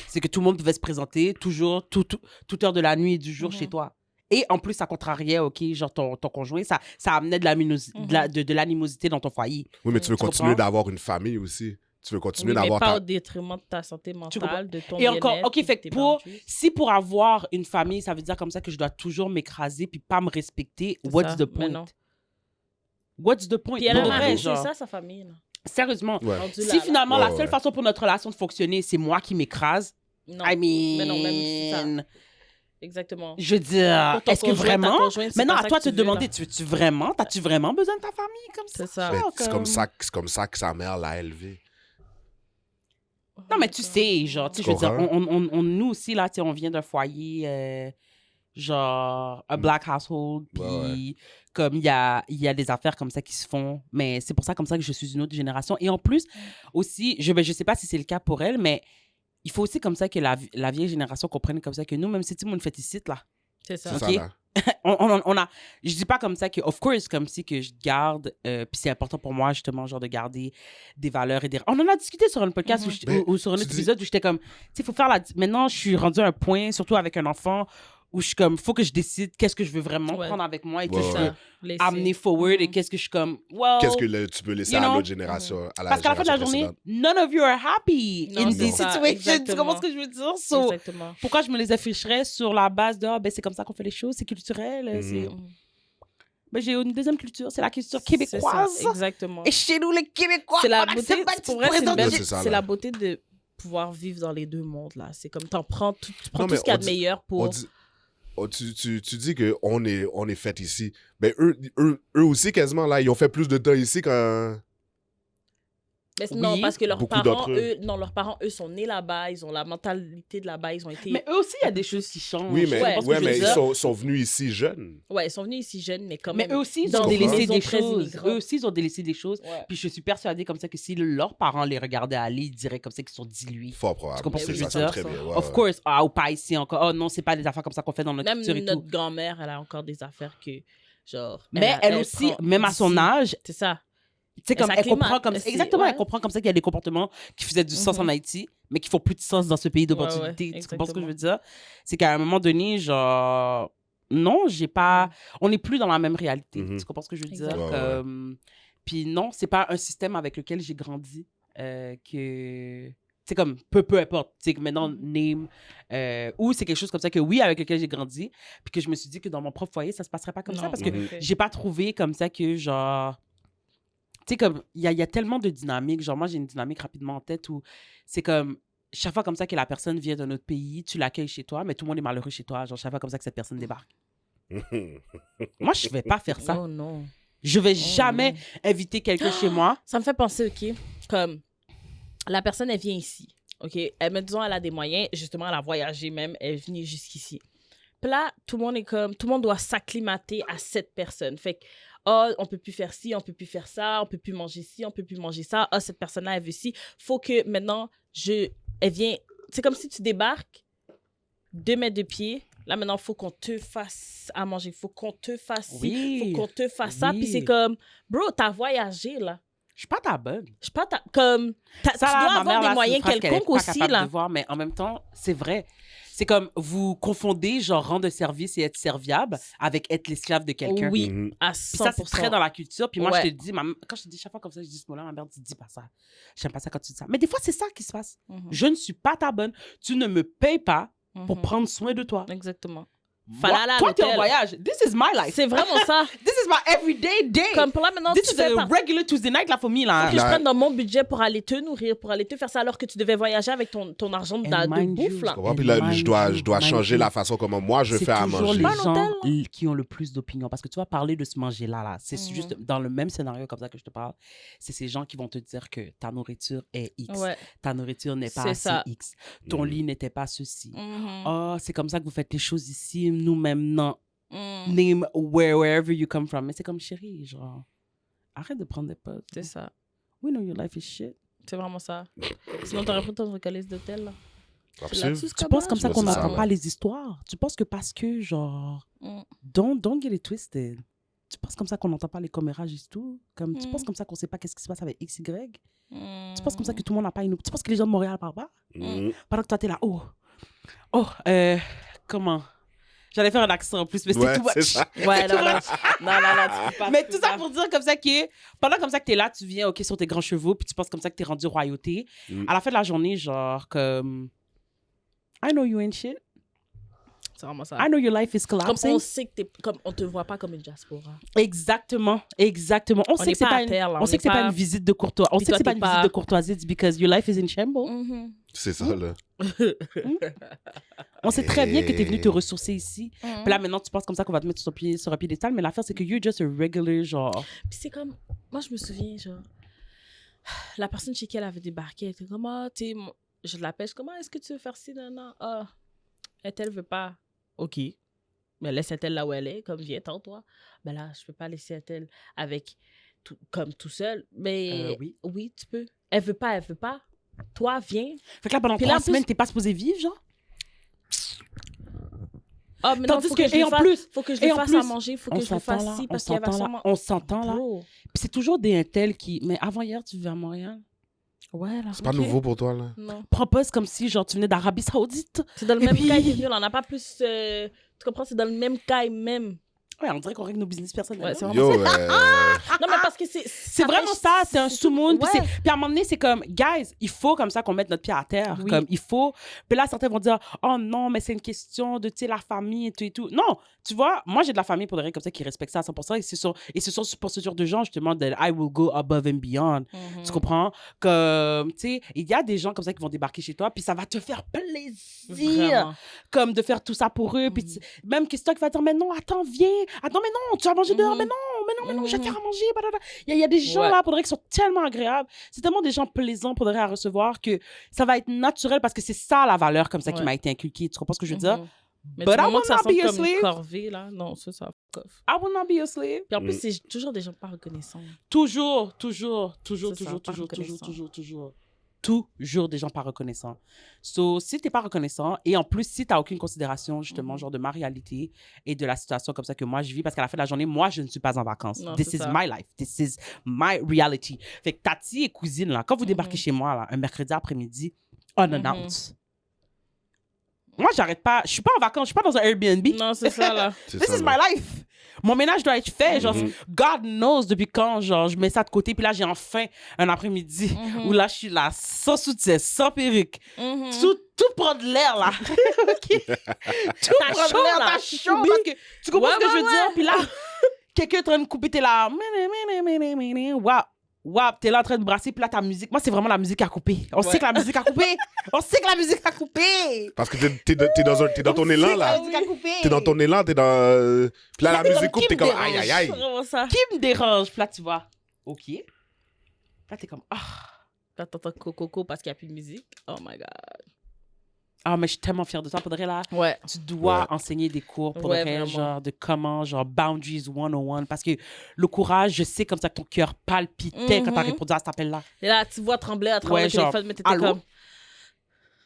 C'est que tout le monde pouvait se présenter toujours, toute heure de la nuit et du jour chez toi. Et en plus, ça contrariait, OK, genre ton conjoint, ça amenait de l'animosité dans ton foyer. Oui, mais tu veux Tu continuer comprends? d'avoir une famille aussi. Tu veux continuer Oui, mais d'avoir pas ta... au détriment de ta santé comprends? mentale, de ton Et encore, bien-être, OK, puis fait de tes que boundaries. si pour avoir une famille, ça veut dire comme ça que je dois toujours m'écraser puis pas me respecter, C'est what's ça, the mais point? non. What's the point? Puis elle a Pour vrai, marié, genre. c'est ça, sa famille. Là. Sérieusement. Ouais. Rendu Si là, là. finalement, Ouais, la seule ouais. façon pour notre relation de fonctionner, c'est moi qui m'écrase, Non. I mean... Mais non, même c'est ça. Exactement. Je veux dire, Pour ton est-ce que conjoint, ta vraiment... conjointe, c'est Maintenant, pas à ça toi que de tu te veux, demander, là. t'as-tu vraiment besoin de ta famille comme ça? C'est ça. Ben, c'est comme- comme ça que sa mère l'a élevé. Non, mais tu sais, genre, tu sais, je veux dire, Comprends? nous aussi, là, tu sais, on vient d'un foyer, genre, un black household, puis Ouais, comme il y a des affaires comme ça qui se font, mais c'est pour ça, comme ça, que je suis une autre génération. Et en plus, aussi, je sais pas si c'est le cas pour elle, mais il faut aussi comme ça que la vieille génération comprenne comme ça que nous, même si tu sais, on fait ici, là, C'est ça. C'est Ok. ça, là. on a je dis pas comme ça que of course comme si que je garde puis c'est important pour moi justement genre de garder des valeurs et des on en a discuté sur un podcast ou sur un tu autre dis- épisode où j'étais comme tu sais faut faire maintenant je suis rendue à un point surtout avec un enfant où je suis comme faut que je décide qu'est-ce que je veux vraiment Ouais. prendre avec moi et Ouais, qu'est-ce que ouais. je veux amener forward et qu'est-ce que je suis comme well Qu'est-ce que tu peux laisser you à know? l'autre génération, à la parce qu'à la fin de la génération journée précédente? none of you are happy Non, in c'est this ça, situation tu comprends exactement. ce que je veux dire so Exactement. pourquoi je me les afficherais sur la base de ben c'est comme ça qu'on fait les choses c'est culturel c'est Ben, j'ai une deuxième culture, c'est la culture C'est québécoise. ça, exactement. Et chez nous, les Québécois, C'est la on beauté, accepte pas de pour se vrai, c'est une présenter. belle- C'est ça, c'est là. la beauté de pouvoir vivre dans les deux mondes, là. C'est comme, tu prends Non, tout mais ce qu'il y a on de dit- meilleur On pour... dit- tu dis qu'on est fait ici. Mais eux aussi, quasiment, là, ils ont fait plus de temps ici qu'en... Mais non, Oui. parce que leurs Beaucoup parents, d'entre eux. leurs parents, eux, sont nés là-bas, ils ont la mentalité de là-bas, ils ont été... Mais eux aussi, il y a des choses qui changent. Oui, Tu mais, comprends ce que je veux mais ils dire? sont venus ici jeunes. Ouais, ils sont venus ici jeunes, mais quand Mais même... eux aussi, ils dans ont des délaissé maisons des très choses. immigrantes. Eux aussi, ils ont délaissé des choses. Ouais. Puis je suis persuadée comme ça que si leurs parents les regardaient aller, ils diraient comme ça qu'ils sont dilués. Fort probable. Tu comprends ce que Mais je oui, veux Ça sonne dire? très bien, ouais, Of ouais. course. Ah, ou pas ici encore. Oh non, c'est pas des affaires comme ça qu'on fait dans notre Même culture et notre tout. grand-mère, elle a encore des affaires que, genre... Mais elle aussi, prend même à son d'ici. âge, C'est ça. tu sais, comme elle s'acclimate. comprend comme C'est- exactement, ouais. elle comprend comme ça qu'il y a des comportements qui faisaient du sens Mhm. en Haïti, mais qui font plus de sens dans ce pays d'opportunité. ouais, Tu comprends ce que je exactement. veux dire? C'est qu'à un moment donné, genre, non, j'ai pas, on n'est plus dans la même réalité. Mhm. Tu comprends ce que je veux dire? Exact. Ouais, ouais. Comme... Puis non, c'est pas un système avec lequel j'ai grandi que c'est comme peu importe, tu sais, que maintenant name ou c'est quelque chose comme ça que oui avec lequel j'ai grandi, puis que je me suis dit que dans mon propre foyer ça se passerait pas comme ça Non, parce en que Mhm. effet. j'ai pas trouvé comme ça que genre tu sais comme il y a tellement de dynamiques, genre moi j'ai une dynamique rapidement en tête où c'est comme chaque fois comme ça que la personne vient d'un autre pays, tu l'accueilles chez toi, mais tout le monde est malheureux chez toi, genre chaque fois comme ça que cette personne débarque. Moi je vais pas faire ça. Oh non. Je vais Oh, jamais non. inviter quelqu'un chez moi. Ça me fait penser, OK, comme la personne, elle vient ici, OK? Elle, disons, elle a des moyens, justement, elle a voyagé même, elle est venue jusqu'ici. Puis là, tout le monde est comme, tout le monde doit s'acclimater à cette personne. Fait que, oh, on peut plus faire ci, on peut plus faire ça, on peut plus manger ci, on peut plus manger ça. Ah, cette personne-là, elle veut ci. Faut que maintenant, elle vient, c'est comme si tu débarques, 2 mètres de pied. Là, maintenant, il faut qu'on te fasse à manger. Il faut qu'on te fasse ci. Oui. Faut qu'on te fasse ça. Puis Oui. c'est comme, bro, t'as voyagé, là. Je suis pas ta bonne. Je sais pas, comme, tu Ça, là, dois ma mère, avoir là, des moyens c'est une phrase qu'elle est quelconques pas aussi, capable là. de voir, mais en même temps, c'est vrai. C'est comme vous confondez genre rendre service et être serviable avec être l'esclave de quelqu'un. Oui, Mhm. à 100%. Puis ça, c'est très dans la culture. Puis moi, Ouais. je te dis, quand je te dis chaque fois comme ça, je dis ce mot-là, ma mère dit, dis pas ça. J'aime pas ça quand tu dis ça. Mais des fois, c'est ça qui se passe. Mhm. Je ne suis pas ta bonne. Tu ne me payes pas pour Mhm. prendre soin de toi. Exactement. Moi, Fallait aller à toi, t'es en l'hôtel. voyage. This is my life. C'est vraiment ça. This is my everyday day. Comme pour là, maintenant, This tu is fais a pas... regular Tuesday night, la famille, là. que je La- prenne dans mon budget pour aller te nourrir, pour aller te faire ça, alors que tu devais voyager avec ton argent de And mind bouffe, you, là. Tu comprends? Puis là, je dois Mind changer you. la façon comment moi je C'est fais à toujours manger. les Pas un gens hôtel, qui ont le plus d'opinion. Parce que tu vas parler de ce manger-là, là. C'est Mhm. juste dans le même scénario comme ça que je te parle. C'est ces gens qui vont te dire que ta nourriture est X. Ouais. Ta nourriture n'est pas C'est assez ça. X. Ton Mhm. lit n'était pas ceci. Mhm. Oh, c'est comme ça que vous faites les choses ici. Nous-mêmes, non. Mhm. Name wherever you come from. Mais c'est comme chérie, genre. Arrête de prendre des potes. C'est ça. We know your life is shit. C'est vraiment ça. Sinon, t'aurais pris ton calice d'hôtel, là. Absolument. Tu penses comme ça Ouais, qu'on c'est ça, n'entend ouais. pas les histoires. Tu penses que parce que, genre, Mm. don't get it twisted. Tu penses comme ça qu'on n'entend pas les commérages et tout. Comme, Tu Mm. penses comme ça qu'on sait pas qu'est-ce qui se passe avec XY. Mm. Tu penses comme ça que tout le monde n'a pas une... Tu penses que les gens de Montréal parlent pas. Mhm. Pendant que toi, t'es là, comment? J'allais faire un accent en plus, mais c'était Ouais, too much. c'est ça. Ouais, non, non. Non, tu peux pas. Mais tu tout peux ça pas. pour dire comme ça que pendant comme ça que t'es là, tu viens ok sur tes grands chevaux, puis tu penses comme ça que t'es rendu royauté. Mm. À la fin de la journée, genre comme I know you ain't shit. C'est vraiment ça. I know your life is Comme collapsing. on sait que comme on te voit pas comme une diaspora. Exactement. On sait n'est que c'est pas pas à une, terre, là, on on sait n'est que c'est pas pas- une visite de courtoisie. On Puis sait que toi, c'est pas t'es une pas- visite de courtoisie it's because your life is in shambles. Mhm. C'est ça, là. On sait très bien que t'es venu te ressourcer ici. Mhm. Puis là maintenant tu penses comme ça qu'on va te mettre sur un piédestal, mais l'affaire c'est que you're just a regular genre. Puis c'est comme, moi je me souviens, genre, la personne chez qui elle avait débarqué, elle était comme, ah, tu sais, je l'appelle, je suis comme, ah, est-ce que tu veux faire ci, non, non, ah, elle veut pas. OK. Mais laisse elle là où elle est, comme, viens, toi. Ben là, je peux pas laisser elle avec, comme tout seul. Mais Oui. oui, tu peux. Elle veut pas. Toi, viens. Fait que là pendant Puis là, 3 en plus- semaines t'es pas supposé vivre genre. Ah, mais non, Tandis faut que- que je et lui en fasse, plus- faut que je et lui en fasse plus, à manger, faut que je lui s'entend fasse là, ci, on parce qu'il va s'entend là, sûrement... on s'entend là. Bro. Puis c'est toujours des intels qui mais avant hier tu vivais à Montréal. Ouais, là. C'est pas OK. nouveau pour toi, là. Non. Propose comme si genre tu venais d'Arabie Saoudite. C'est dans le Et même puis- caille, on n'a pas plus... tu comprends? C'est dans le même caille même. Ouais, on dirait qu'on règle nos business personnels. Ouais, c'est hein. vraiment Yo, Non, mais parce que C'est vraiment ça, c'est un sous-monde. Puis, Ouais. puis à un moment donné, c'est comme, guys, il faut comme ça qu'on mette notre pied à terre. Oui. Comme, il faut. Puis là, certains vont dire, oh non, mais c'est une question de, tu sais, la famille et tout et tout. Non, tu vois, moi, j'ai de la famille pour des règles comme ça qui respectent ça à 100%. Et c'est sur pour ce genre de gens, justement, that I will go above and beyond. Mhm. Tu comprends? Comme, tu sais, il y a des gens comme ça qui vont débarquer chez toi, puis ça va te faire plaisir. Vraiment. Comme de faire tout ça pour eux. Puis même que c'est toi qui va dire, mais non, attends, viens. Attends, mais non, tu vas manger dehors. Mais non, je vais te faire à manger. Blablabla. Il y a des gens Ouais. là, pour de vrai, qui sont tellement agréables. C'est tellement des gens plaisants pour de vrai à recevoir que ça va être naturel parce que c'est ça la valeur comme ça qui Ouais. m'a été inculquée. Tu comprends ce que je veux dire? Mhm. Mais But du I moment will que ça not semble be your comme une slave. corvée, là, non, ça fuck off. I will not be your slave. Puis en plus, c'est toujours des gens pas reconnaissants. Toujours des gens pas reconnaissants. So, si t'es pas reconnaissant, et en plus, si t'as aucune considération, justement, genre de ma réalité et de la situation comme ça que moi je vis, parce qu'à la fin de la journée, moi, je ne suis pas en vacances. Non, This c'est is ça. my life. This is my reality. Fait que Tati et cousine, là, quand vous débarquez chez moi, là, un mercredi après-midi, unannounced. Moi, j'arrête pas. Je suis pas en vacances, je suis pas dans un Airbnb. Non, c'est ça, là. c'est This ça, is là. my life. Mon ménage doit être fait. Genre, God knows depuis quand, genre, je mets ça de côté. Puis là, j'ai enfin un après-midi où là, je suis là, sans soutien, sans perruque. Tout prend de l'air, là. OK? Tout T'as prend chaud, de l'air, là. t'as chaud. Parce que, tu comprends Ouais, ce que je veux ouais, dire? Puis là, quelqu'un est en train de couper, t'es là. Waouh. Waouh, t'es là en train de brasser, puis là, ta musique. Moi, c'est vraiment la musique à couper. On sait que la musique a coupé. On sait que la musique a coupé. Parce que t'es dans ton élan, là. La musique a coupé. T'es dans ton élan, t'es dans... Puis là, la Mais musique comme coupe, t'es qui me comme aïe, aïe, aïe. C'est vraiment ça. Qui me dérange? Puis là, tu vois, OK. Puis là, t'es comme, T'entends coco parce qu'il n'y a plus de musique. Oh my God. ah, mais je suis tellement fière de toi. Pour de vrai, là, Ouais. tu dois Ouais. enseigner des cours pour Ouais, de vrai, vraiment. genre, de comment, genre, boundaries 101. Parce que le courage, je sais comme ça que ton cœur palpitait quand t'as répondu à cet appel-là. Et là, tu vois trembler à travers Ouais, le genre, téléphone, mais t'étais allô? comme...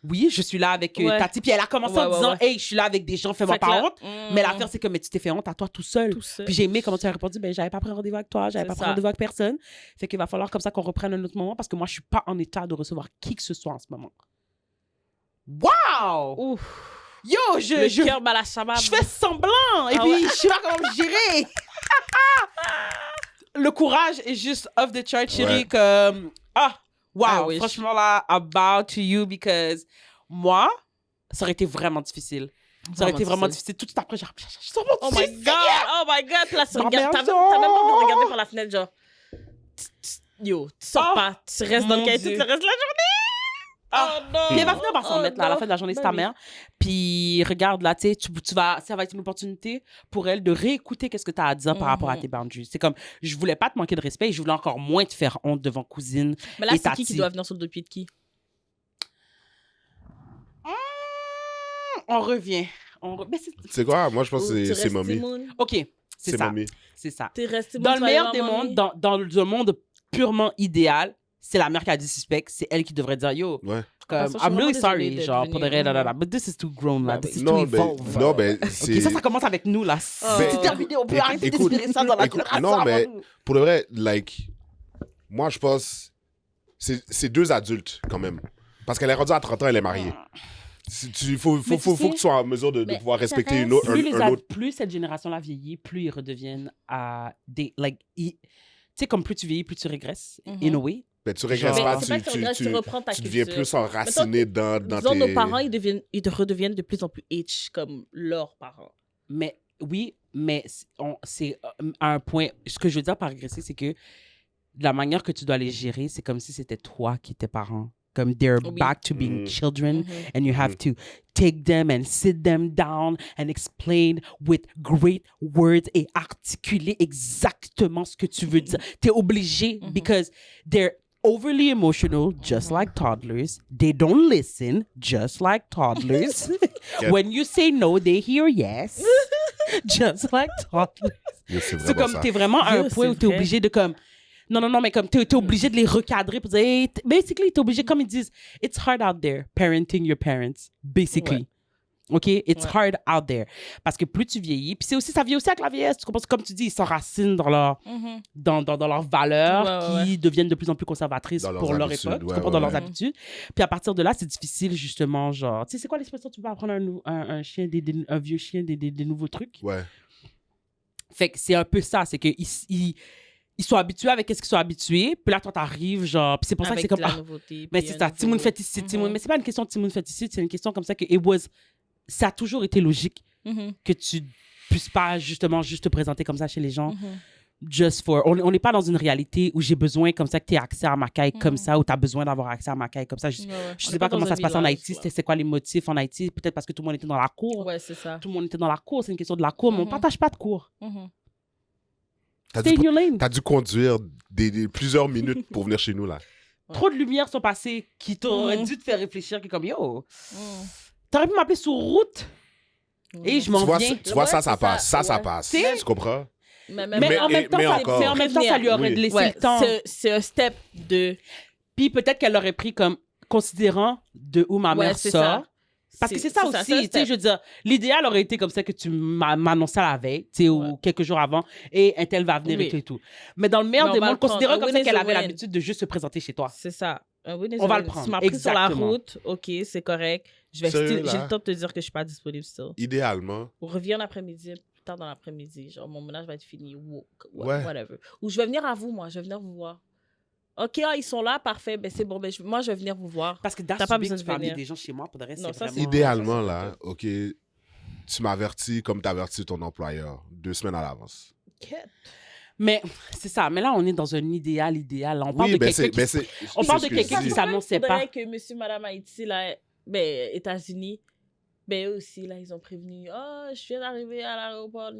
Oui, je suis là avec Ouais. Tati. Puis elle a commencé Ouais, en ouais, disant, ouais. hey, je suis là avec des gens, fais-moi Fait que pas là, honte. Mais l'affaire, c'est que mais tu t'es fait honte à toi tout seul. Tout seul. Puis j'ai aimé comment tu as répondu, ben j'avais pas pris rendez-vous avec toi, j'avais C'est pas pris ça. rendez-vous avec personne. Fait qu'il va falloir comme ça qu'on reprenne un autre moment parce que moi, je suis pas en état de recevoir qui que ce soit en ce moment. Wow! Ouf. Yo, Le cœur bat la shabab. je fais semblant et Ah puis ouais. je sais pas comment me gérer. Le courage est juste off the chart, chérie, Ouais. comme wow, Ah oui. franchement là, about to you because moi, ça aurait été vraiment difficile. Ça aurait été vraiment difficile. Tout de suite après, genre, je suis sur mon Oh my God. Oh my God. Puis là, tu Non, regardes. mais T'as même attends. pas envie de regarder par la fenêtre, genre... Yo, tu sors Oh, pas. Tu restes dans le mon cahier Dieu. toute le reste de la journée. Ah. Oh non. Puis elle va finir par s'en mettre là, à la fin de la journée, c'est ta oui. mère. Puis regarde là, tu sais, ça va être une opportunité pour elle de réécouter qu'est-ce que tu as à dire par rapport à tes boundaries. C'est comme, je voulais pas te manquer de respect et je voulais encore moins te faire honte devant cousine. Mais là, et c'est qui Tati. doit venir sur le dos de pied de qui? On revient. Mais C'est quoi? Moi, je pense Ou tu que c'est restes mamie. Timoun? OK, c'est C'est ça. mamie. C'est ça. T'es resté Dans le meilleur des mondes, dans un monde purement idéal, c'est la mère qui a dit suspect. C'est elle qui devrait dire, yo, Ouais. comme, Toute façon, je suis I'm really vraiment sorry, désolée d'être genre, pour de venue. vrai, but this is too grown, là. Bah This is oui. too Non, ben, evolved. non, ben, OK, c'est... ça commence avec nous, là. Ben, C'est terminé, on peut arrêter écoute, d'espérer ça dans la écoute, génération non, mais- avant nous. Pour de vrai, like, moi, je pense... C'est deux adultes, quand même. Parce qu'elle est rendue à 30 ans, elle est mariée. Il faut Mais tu que sais- tu sois en mesure de Mais pouvoir ça respecter reste- un autre... Plus cette génération-là vieillit, plus ils redeviennent à des... Like, tu sais, comme plus tu vieillis, plus tu régresses, in a way. Ben, tu régresses Genre- pas, Mais c'est pas que tu régresses, tu reprends ta tu deviens culture. plus enraciné dans Disons, tes... nos parents, ils redeviennent de plus en plus H comme leurs parents. Mais oui, mais c'est à un point... Ce que je veux dire par régresser, c'est que la manière que tu dois les gérer, c'est comme si c'était toi qui étais parent. Comme they're Oui. back to being children Mhm. and you have to take them and sit them down and explain with great words et articuler exactement ce que tu veux dire. T'es obligé because they're overly emotional, just like toddlers. They don't listen, just like toddlers. Yep. When you say no, they hear yes, just like toddlers. Yo, c'est C'est vraiment comme, ça. t'es vraiment à un Yo, point c'est où t'es vrai. obligé de comme... Non, mais comme t'es obligé de les recadrer pour dire... Hey, basically, t'es obligé, comme ils disent, it's hard out there, parenting your parents, basically. OK? It's hard out there. Parce que plus tu vieillis, puis c'est aussi, ça vient aussi avec la vieillesse, tu comprends? Comme tu dis, ils s'enracinent dans leur... dans leurs valeurs Ouais, qui deviennent de plus en plus conservatrices Dans leurs pour leur habitudes, époque, tu ouais, comprends, ouais, dans leurs ouais. habitudes. Puis à partir de là, c'est difficile, justement, genre... Tu sais, c'est quoi l'expression? Tu peux apprendre un chien, un vieux chien, des nouveaux trucs? Ouais. Fait que c'est un peu ça, c'est qu'ils ils sont habitués avec ce qu'ils sont habitués, puis là, toi, t'arrives, genre, puis c'est pour ça que c'est comme, la nouveauté, mais puis c'est un ça, nouveau- Timoun fait ici, Timoun, mais c'est pas une question de Timoun fait ici, c'est une question comme ça que ça a toujours été logique que tu puisses pas, justement, juste te présenter comme ça chez les gens. Just for... On n'est pas dans une réalité où j'ai besoin comme ça que tu aies accès à ma caille comme ça, ou tu as besoin d'avoir accès à ma caille comme ça. Je sais pas comment ça se passe en Haïti, c'est quoi les motifs en Haïti. Peut-être parce que tout le monde était dans la cour. Ouais, c'est ça. Tout le monde était dans la cour, c'est une question de la cour, mais on partage pas de cour. T'as Stay in your lane. dû conduire plusieurs minutes pour venir chez nous, là. Trop de lumières sont passées qui t'auraient dû te faire réfléchir, qui est comme, yo, t'aurais pu m'appeler sur route. Et je m'en viens. Tu vois, Ouais, ça c'est passe. ça. Ça Ouais. passe. C'est- Tu comprends? Mais Mais en même temps, mais ça, encore. mais en même temps, ça lui aurait Oui. laissé Ouais, le temps. c'est un step de... Puis peut-être qu'elle l'aurait pris comme considérant de où ma Ouais, mère c'est sort. ça. Parce que c'est ça aussi, un tu sais, step. je veux dire, l'idéal aurait été comme ça que tu m'annonçais la veille, tu sais, ou quelques jours avant, et un tel va venir Oui. et tout. Mais dans le meilleur Mais des on va mondes, le prendre. considérant A comme win ça is qu'elle a avait win. l'habitude de juste se présenter chez toi. C'est ça. On va le prendre. Tu m'as pris sur la Exactement. route, OK, c'est correct. Sérieux, J'ai là? le temps de te dire que je suis pas disponible still. Idéalement. Ou reviens l'après-midi, plus tard dans l'après-midi. Genre, mon ménage va être fini. Ouais. Whatever. Ou je vais venir à vous, moi. Je vais venir vous voir. OK, ils sont là, parfait. Ben, c'est bon. Ben, moi, je vais venir vous voir. Parce que T'as dans pas ce besoin tu de peux amener venir. des gens chez moi, pour de reste, Non, c'est ça, vraiment... Idéalement, là, OK, tu m'avertis comme t'avertis ton employeur 2 semaines à l'avance. Mais c'est ça, mais là, on est dans un idéal. Là. On parle de ben quelqu'un c'est... qui... On parle de c'est ce que quelqu'un je qui dis. s'annonçait pas. Faudrait que monsieur, madame Haïti, là, ben, États-Unis, ben, eux aussi, là, ils ont prévenu. Oh, je viens d'arriver à l'aéroport,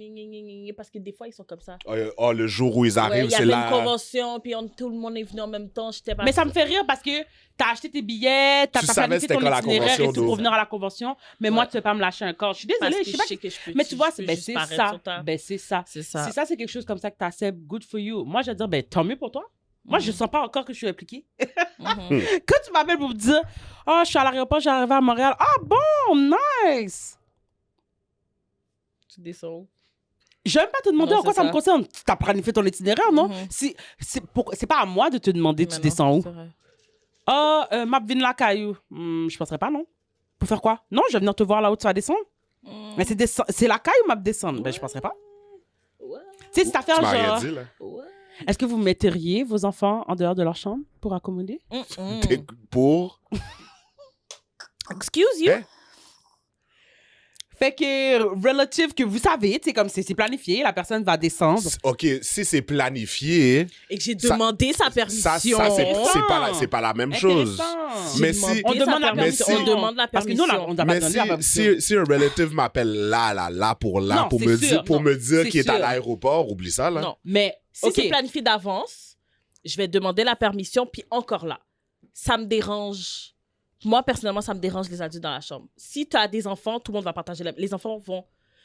parce que des fois, ils sont comme ça. Oh, le jour où ils Ouais, arrivent, il y c'est avait là... une convention, puis tout le monde est venu en même temps. J'étais pas. Mais ça me fait rire parce que t'as acheté tes billets, t'as Tu planifié savais c'était ton quand la itinéraire convention et tout pour d'ouvre. venir à la convention, mais moi, tu veux pas me lâcher un corps. Je suis désolée, je sais pas. Mais tu vois, c'est ça. Ben, c'est ça. C'est ça. Si ça, c'est quelque chose comme ça que t'acceptes, good for you. Moi, je vais dire, ben, tant mieux pour toi. Moi, je sens pas encore que je suis impliquée. Quand tu m'appelles pour me dire, oh, je suis à l'aéroport, j'ai arrivé à Montréal. Ah bon, nice. Tu descends où? Je vais même pas te demander Non, en quoi c'est ça me ça. concerne. Tu as planifié ton itinéraire, non? Mhm. C'est pas à moi de te demander, tu Mais non, descends où? c'est vrai. Ah, map vin la caillou. Je penserais pas, non? Pour faire quoi? Non, je vais venir te voir là où tu vas descendre. Mais c'est la caille ou map descendre? Ben, je penserais pas. Ouais, Tu sais, c'est affaire Tu m'as rien genre. dit, là. ouais. Est-ce que vous metteriez vos enfants en dehors de leur chambre pour accommoder? Pour... Excuse you? Hein? Fait que, relative que vous savez, tu sais, comme c'est planifié, la personne va descendre. OK, si c'est planifié, Et que j'ai Ça- demandé sa permission. ça c'est pas la même chose. Intéressant. Mais J'ai si- demandé On sa demande la permission. permission. On demande la Parce que permission. nous, on n'a pas Mais donné la permission. si un relative m'appelle là pour Non, pour c'est me sûr, dire, pour non, me dire c'est qu'il est à sûr. l'aéroport, oublie ça, là. Non. Mais, Si c'est planifié d'avance, je vais demander la permission, puis encore là, ça me dérange. Moi, personnellement, ça me dérange les adultes dans la chambre. Si tu as des enfants, tout le monde va partager. Les enfants vont...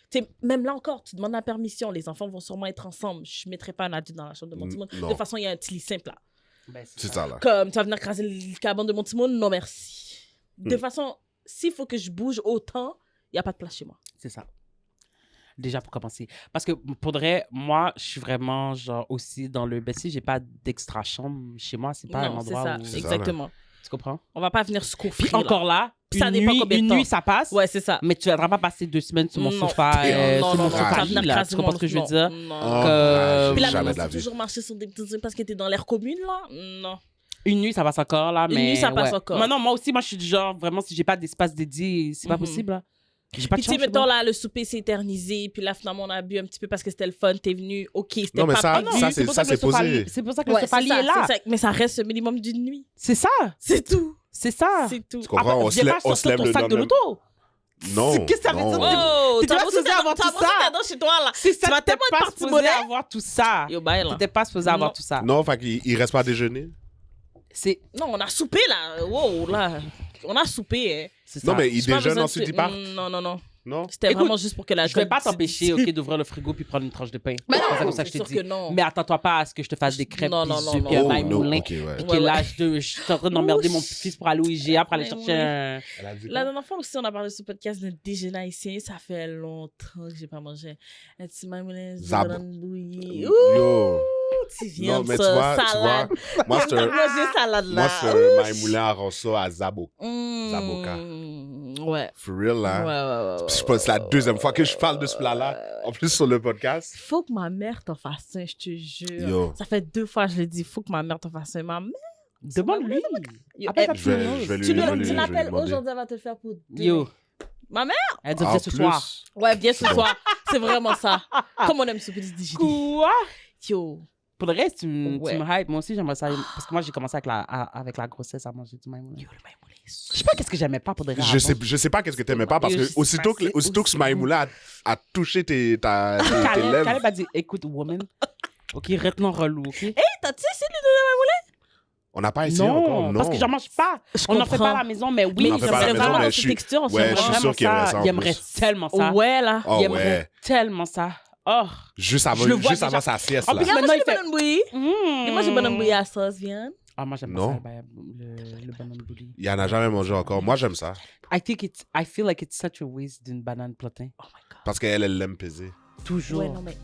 Tu sais, même là encore, tu demandes la permission. Les enfants vont sûrement être ensemble. Je ne mettrai pas un adulte dans la chambre de mon petit monde. Non. De toute façon, il y a un petit lit simple là. Ben, C'est ça, là. Comme, tu vas venir craser le cabane de mon petit monde? Non, merci. De toute façon, s'il faut que je bouge autant, il n'y a pas de place chez moi. C'est ça. Déjà pour commencer. Parce que pour de vrai, moi, je suis vraiment genre aussi dans le... Ben si j'ai pas d'extra chambre chez moi, c'est pas un Non, c'est endroit ça. où... C'est ça, Exactement. Tu comprends? On va pas venir se Puis coffrer. encore là, Ça dépend combien de une temps. nuit, ça passe. Ouais, c'est ça. Mais tu ne viendras pas passer 2 semaines sur mon Non. sofa, Non, sur non, mon non, sofa ça va lit, venir là. craser Tu comprends mon- ce que je veux non, dire? non. Oh, Que- Puis là, jamais maintenant, de la tu vie. toujours marcher sur des petits trucs parce que t'es dans l'air commune, là? Non. Une nuit, ça passe encore, là, Une mais... nuit, ça passe ouais. encore. Non, moi aussi, moi, je suis du genre, vraiment, si j'ai pas d'espace dédié, c'est pas possible, là. J'ai pas de Puis tu sais, chambre chez mettons, moi. là, le souper s'est éternisé, puis là, finalement, on a bu un petit peu parce que c'était le fun, t'es venu, OK, c'était Non, mais pas ça- prévu. ça, c'est- pour que le sofa posé. lit- C'est pour ça que Ouais, le sofa c'est lit ça, est là. c'est ça. Mais ça reste un minimum d'une nuit. C'est ça. C'est tout. C'est ça. C'est tout. Tu comprends? Après, On viens se lève, pas on se sortir lève ton le sac de lendemain. l'auto. Non. Qu'est-ce que ça veut non. dire? Oh, T'étais pas supposé avoir tout ça. chez toi, là. C'est ça, Tu vas t'étais tellement pas être parti supposé monnaie. avoir tout ça. Yo, bye, là. T'étais pas supposé avoir Non. tout ça. Non, fait qu'il reste pas à déjeuner. C'est Non, on a soupé, là. Wow, là. On a soupé, hein. c'est Non, ça. mais il J'ai pas déjeune besoin de ensuite, ce- il part. Non, non, non. Non? C'était Écoute, vraiment juste pour que la Je vais pas t'empêcher, OK, d'ouvrir le frigo puis prendre une tranche de pain. Mais non, c'est comme ça que c'est je te sûr dis. que non. Mais attends-toi pas à ce que je te fasse des crêpes, Non, puis non, non, œufs, non. puis un Oh, bain non, moulin. ok, ouais. Puis Ouais, que là, ouais. je suis en train d'emmerder mon fils pour aller au IGA pour aller Mais chercher oui. un... Elle a dit La quoi? dernière fois aussi, on a parlé sur le podcast d'un déjeuner haïtien. Ça fait longtemps que j'ai pas mangé. Un petit maïmoulin, Zab- andouillé. Yo. Tu viens Non, de mais tu ça, vois, salade. moi, c'est un... Manger salade là. Moi, c'est un maïmoulin arroso à Zabo. Mmh. Zaboka. Ouais. For real, là. Ouais. Je pense que c'est la deuxième fois que je parle de ce plat-là, en plus sur le podcast. Faut que ma mère t'en fasse un, je te jure. Yo. Ça fait 2 fois que je l'ai dit, faut que ma mère t'en fasse un. Ma mère, Demande-lui. Yo, Appelle elle- ta Je vais petite lui- tu je vais lui l'appelles demander. aujourd'hui, elle va te le faire pour 2. Yo. Ma mère? Elle dit En viens ce plus, soir. Ouais, viens ce soir. C'est vraiment ça. Comme on aime ce petit digili. Quoi? Yo. Pour le reste, tu me Ouais. hype. Moi aussi, j'aimerais ça. Parce que moi, j'ai commencé avec la grossesse à manger du maïmoula. Yo, le maïmoula est Je sais pas qu'est-ce que j'aimais pas pour de vrai. Je sais pas qu'est-ce que t'aimais pas, parce Yo, que je sais aussitôt pas, que c'est ce aussi Maïmoula a touché tes Caleb lèvres, a dit écoute, woman. Ok, reste-le relou, ok? Hey, t'as-tu essayé de lui on n'a pas essayé encore, non. parce que j'en mange pas. Je On n'en fait comprends. pas à la maison, mais oui, On en fait pas à la j'aimerais maison, vraiment mais dans je cette suis- texture, on ouais, se je suis vraiment sûr qu'il y aurait ça. ça en Il aimerait plus. tellement ça. Ouais, là. Oh Il aimerait ouais. tellement ça. Oh. Juste Je le vois avant déjà. sa sieste, En là. plus, Regarde, maintenant, moi, j'ai il le bonhomme bouilli. Mmh. Moi, j'ai le bonhomme bouilli à sauce, viens. Ah, moi, j'aime Non. pas ça, le banane bouillie. Il en a jamais mangé encore. Moi, j'aime ça. I feel like it's such a waste d'une banane plantain. Oh my God. Parce qu'elle l'aime peser. Toujours. Ouais, non, mais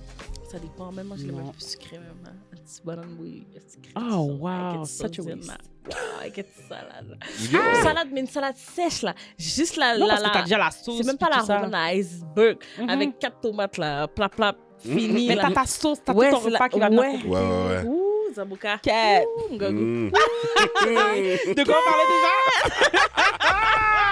ça dépend. Même moi, je l'aime Non. un peu sucré, même. Hein. Un petit bonhomme bouilli. Oh, wow, such a waste. Wow, avec une salade. Yo. Une salade, mais une salade sèche, là. Juste la... Non, la, parce que t'as la... déjà la sauce. C'est même pas puis la tout ça. ronde à iceberg. Mhm. Avec 4 tomates, là. Plat, plat, fini, Mais là. t'as ta sauce, t'as Ouais, tout ton c'est la- repas qui va dedans. ouais. Ouais. Ouh, Zabouka. Quête. Ouh, ngagou. Mm. De quoi on parlait déjà?